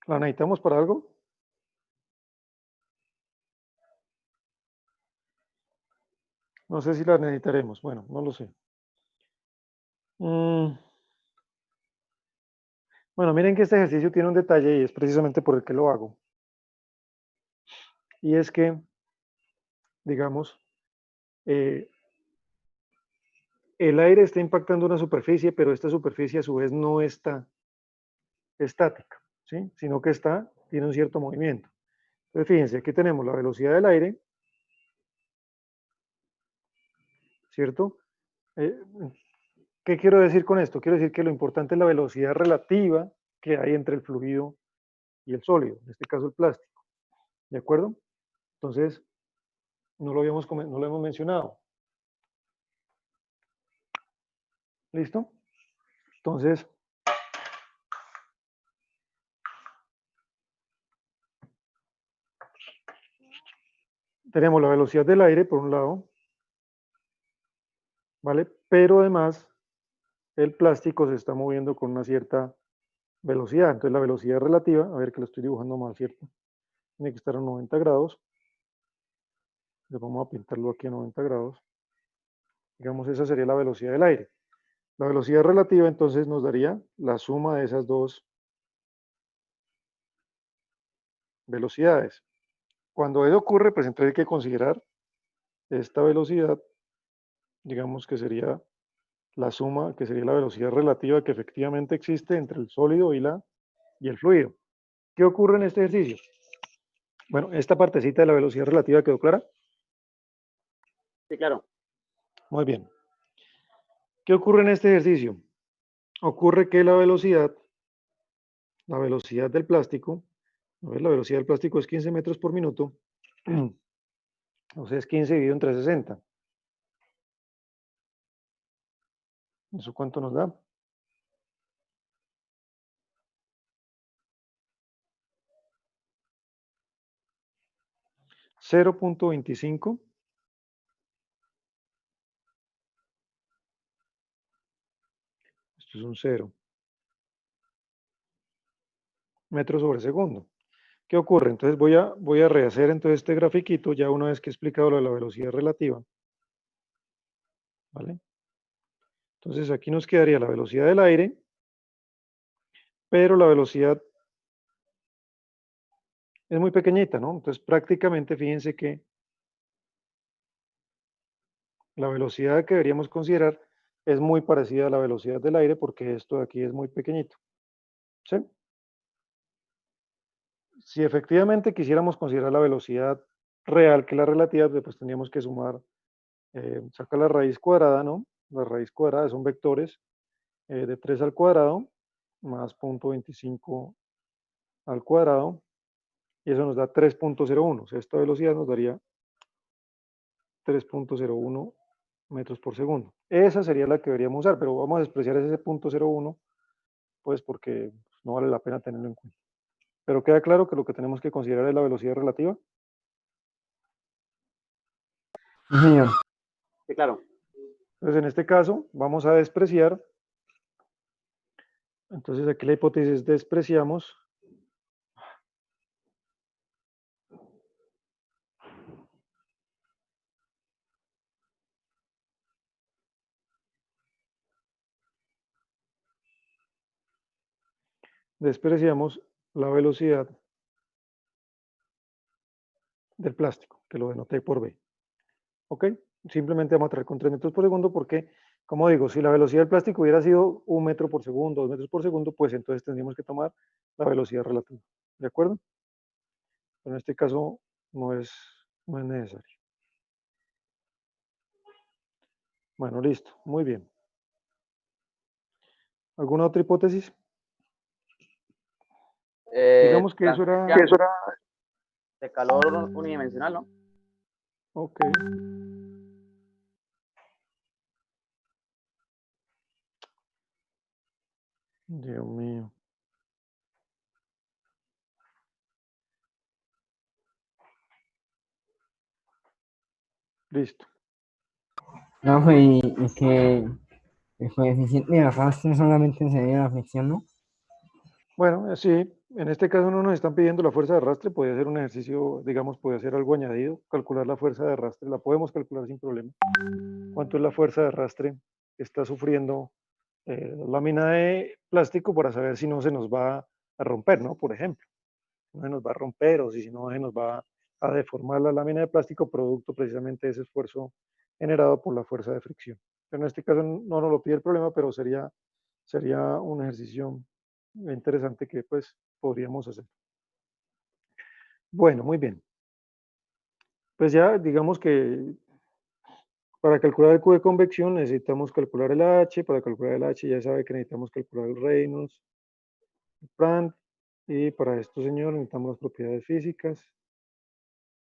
¿La necesitamos para algo? No sé si la necesitaremos. Bueno, no lo sé. Bueno, miren que este ejercicio tiene un detalle y es precisamente por el que lo hago. Y es que, digamos, el aire está impactando una superficie, pero esta superficie a su vez no está estática, ¿sí? Sino que tiene un cierto movimiento. Entonces, fíjense, aquí tenemos la velocidad del aire, ¿cierto? Eh, ¿Qué quiero decir con esto? Quiero decir que lo importante es la velocidad relativa que hay entre el fluido y el sólido, en este caso el plástico, ¿de acuerdo? Entonces, no lo hemos mencionado. ¿Listo? Entonces, tenemos la velocidad del aire por un lado, ¿vale? Pero además, el plástico se está moviendo con una cierta velocidad. Entonces, la velocidad relativa, a ver que lo estoy dibujando mal, ¿cierto? Tiene que estar a 90 grados. Le vamos a pintarlo aquí a 90 grados. Digamos, esa sería la velocidad del aire. La velocidad relativa, entonces, nos daría la suma de esas dos velocidades. Cuando eso ocurre, pues entonces hay que considerar esta velocidad, digamos que sería la suma, que sería la velocidad relativa que efectivamente existe entre el sólido y el fluido. ¿Qué ocurre en este ejercicio? Bueno, esta partecita de la velocidad relativa quedó clara. Sí, claro. Muy bien. ¿Qué ocurre en este ejercicio? Ocurre que la velocidad del plástico, a ver, la velocidad del plástico es 15 metros por minuto, o sea, es 15 dividido entre 60. ¿Eso cuánto nos da? 0.25 esto es un 0 metros sobre segundo. ¿Qué ocurre? Entonces voy a rehacer entonces este grafiquito ya una vez que he explicado lo de la velocidad relativa. ¿Vale? Entonces aquí nos quedaría la velocidad del aire, pero la velocidad es muy pequeñita, ¿no? Entonces prácticamente fíjense que la velocidad que deberíamos considerar es muy parecida a la velocidad del aire porque esto de aquí es muy pequeñito. ¿Sí? Si efectivamente quisiéramos considerar la velocidad real que la relativa, pues tendríamos que sumar, saca la raíz cuadrada, ¿no? La raíz cuadrada son vectores, de 3 al cuadrado más 0.25 al cuadrado, y eso nos da 3.01. O sea, esta velocidad nos daría 3.01 metros por segundo. Esa sería la que deberíamos usar, pero vamos a despreciar ese 0.01, pues porque no vale la pena tenerlo en cuenta. Pero queda claro que lo que tenemos que considerar es la velocidad relativa. Sí, señor. Sí, claro. Entonces, en este caso, vamos a despreciar. Entonces, aquí la hipótesis es despreciamos. Despreciamos la velocidad del plástico, que lo denoté por B. ¿Ok? Simplemente vamos a traer con 3 metros por segundo porque, como digo, si la velocidad del plástico hubiera sido 1 metro por segundo, 2 metros por segundo, pues entonces tendríamos que tomar la velocidad relativa. ¿De acuerdo? Pero en este caso no es necesario. Bueno, listo. Muy bien. ¿Alguna otra hipótesis? Digamos que eso era... De calor unidimensional, ¿no? Ok. Dios mío. Listo. No, y que el coeficiente de arrastre solamente se debe a la fricción, ¿no? Bueno, sí, en este caso no nos están pidiendo la fuerza de arrastre, puede ser un ejercicio, digamos, puede ser algo añadido, calcular la fuerza de arrastre, la podemos calcular sin problema. ¿Cuánto es la fuerza de arrastre que está sufriendo la lámina de plástico para saber si no se nos va a romper, ¿no? Por ejemplo, no se nos va a romper o si no se nos va a deformar la lámina de plástico producto precisamente de ese esfuerzo generado por la fuerza de fricción. Pero en este caso no nos lo pide el problema, pero sería un ejercicio interesante que pues podríamos hacer. Bueno, muy bien. Pues ya digamos que para calcular el Q de convección necesitamos calcular el H. Para calcular el H ya sabe que necesitamos calcular el Reynolds, el Prandtl. Y para esto, señor, necesitamos las propiedades físicas.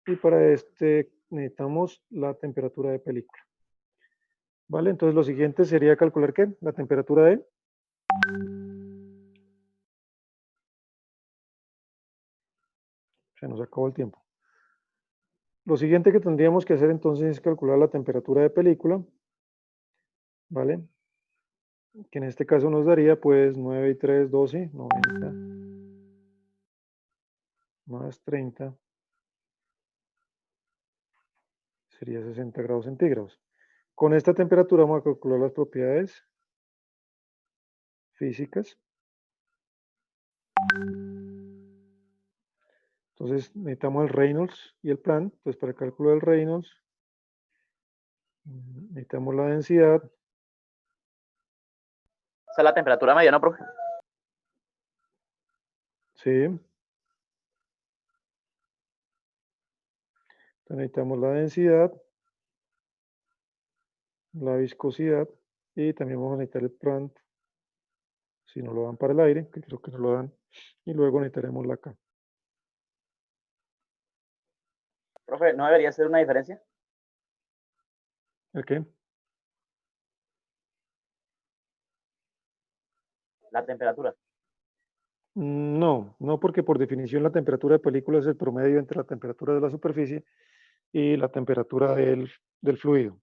Y para este necesitamos la temperatura de película. ¿Vale? Entonces lo siguiente sería calcular ¿qué? La temperatura de... Se nos acabó el tiempo. Lo siguiente que tendríamos que hacer entonces es calcular la temperatura de película. ¿Vale? Que en este caso nos daría pues 9 y 3, 12, 90, más 30, sería 60 grados centígrados. Con esta temperatura vamos a calcular las propiedades físicas. Entonces necesitamos el Reynolds y el Prandtl. Entonces para el cálculo del Reynolds necesitamos la densidad. Esa es la temperatura media, ¿no, profe? Sí. Entonces necesitamos la densidad, la viscosidad y también vamos a necesitar el Prandtl. Si no lo dan para el aire, que creo que no lo dan. Y luego necesitaremos la K. Profe, ¿no debería ser una diferencia? ¿El qué? La temperatura. No, no porque por definición la temperatura de película es el promedio entre la temperatura de la superficie y la temperatura del fluido.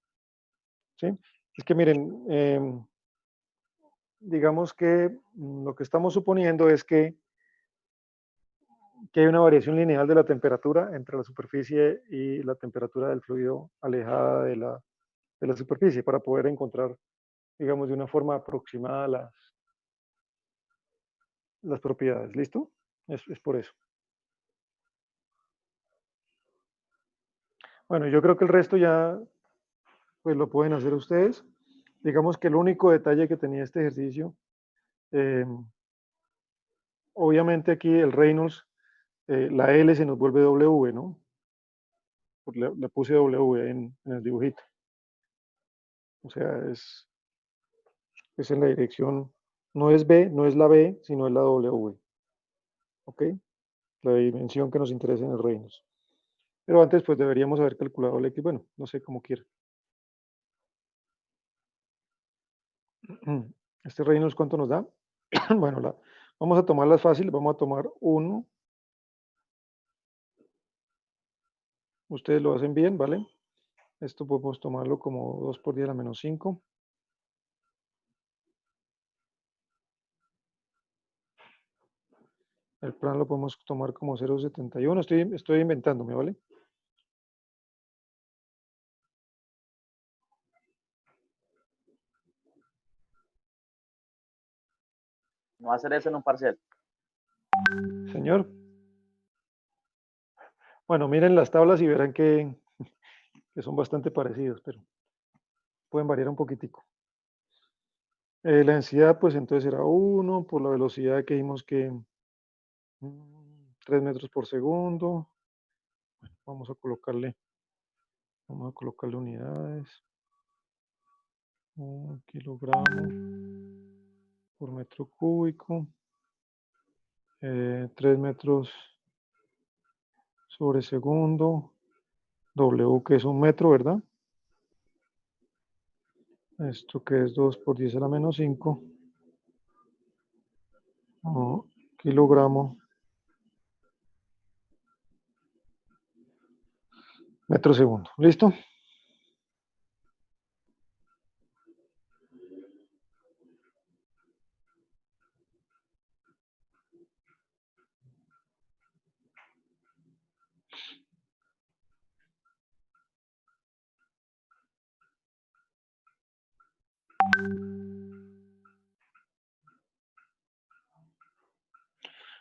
¿Sí? Es que miren, digamos que lo que estamos suponiendo es que hay una variación lineal de la temperatura entre la superficie y la temperatura del fluido alejada de la superficie para poder encontrar, digamos, de una forma aproximada las propiedades. ¿Listo? Es por eso. Bueno, yo creo que el resto ya pues lo pueden hacer ustedes. Digamos que el único detalle que tenía este ejercicio, obviamente aquí el Reynolds, la L se nos vuelve W, ¿no? Le puse W en el dibujito. O sea, es en la dirección, no es B, no es la B, sino es la W. ¿Ok? La dimensión que nos interesa en el Reynolds. Pero antes, pues deberíamos haber calculado el X, bueno, no sé cómo quiera. Este Reynolds, ¿cuánto nos da? Bueno, vamos a tomarlas fácil, vamos a tomar 1. Ustedes lo hacen bien, ¿vale? Esto podemos tomarlo como 2 por 10 a la menos 5. El plan lo podemos tomar como 0,71. Estoy inventándome, ¿vale? No va a hacer eso en un parcial. Señor. Bueno, miren las tablas y verán que son bastante parecidos, pero pueden variar un poquitico. La densidad, pues entonces era 1 por la velocidad que vimos que 3 metros por segundo. Bueno, vamos a colocarle unidades. 1 kilogramo por metro cúbico. 3 metros sobre segundo. W que es 1 metro, ¿verdad? Esto que es 2 por 10 a la menos 5. Kilogramo. Metro segundo. ¿Listo?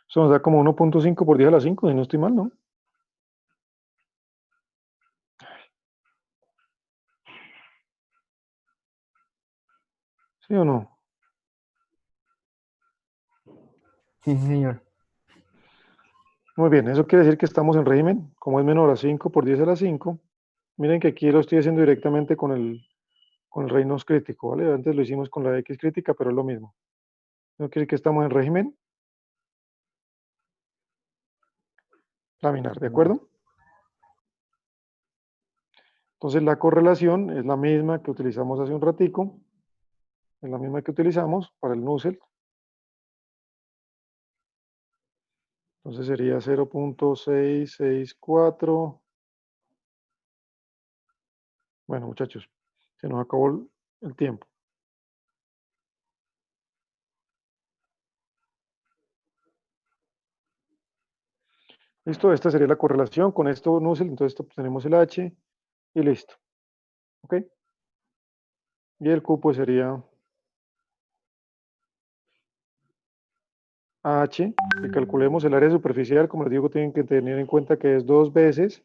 Eso nos da como 1.5 por 10 a la 5, si no estoy mal, ¿no? ¿Sí o no? Sí, sí, señor. Muy bien, eso quiere decir que estamos en régimen, como es menor a 5 por 10 a la 5. Miren que aquí lo estoy haciendo directamente con el Reynolds crítico, ¿vale? Antes lo hicimos con la X crítica, pero es lo mismo. Eso quiere decir que estamos en régimen laminar, ¿de acuerdo? Entonces la correlación es la misma que utilizamos hace un ratico, es la misma que utilizamos para el Nusselt. Entonces sería 0.664. Bueno, muchachos, se nos acabó el tiempo. Listo, esta sería la correlación. Con esto Nusselt, entonces obtenemos el H y listo. ¿Ok? Y el Q pues sería H, y calculemos el área superficial, como les digo, tienen que tener en cuenta que es 2 veces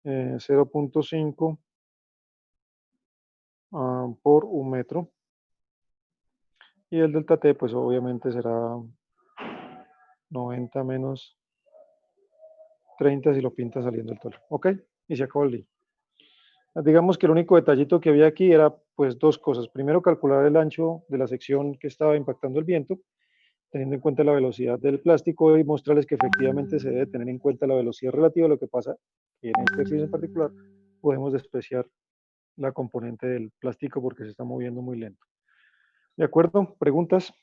0.5 por 1 metro. Y el delta T, pues obviamente será 90 menos 30 si lo pinta saliendo el toro. ¿Ok? Y se acabó el día. Digamos que el único detallito que había aquí era pues 2 cosas. Primero, calcular el ancho de la sección que estaba impactando el viento, teniendo en cuenta la velocidad del plástico, y mostrarles que efectivamente se debe tener en cuenta la velocidad relativa. Lo que pasa que en este ejercicio en particular podemos despreciar la componente del plástico porque se está moviendo muy lento. ¿De acuerdo? ¿Preguntas?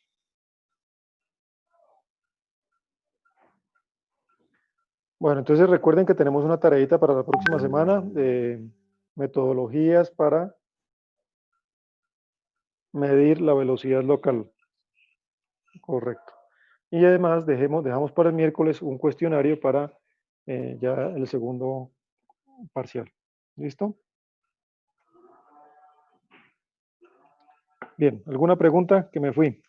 Bueno, entonces recuerden que tenemos una tareita para la próxima semana de metodologías para medir la velocidad local. Correcto. Y además dejamos para el miércoles un cuestionario para ya el segundo parcial. ¿Listo? Bien, ¿alguna pregunta? Que me fui.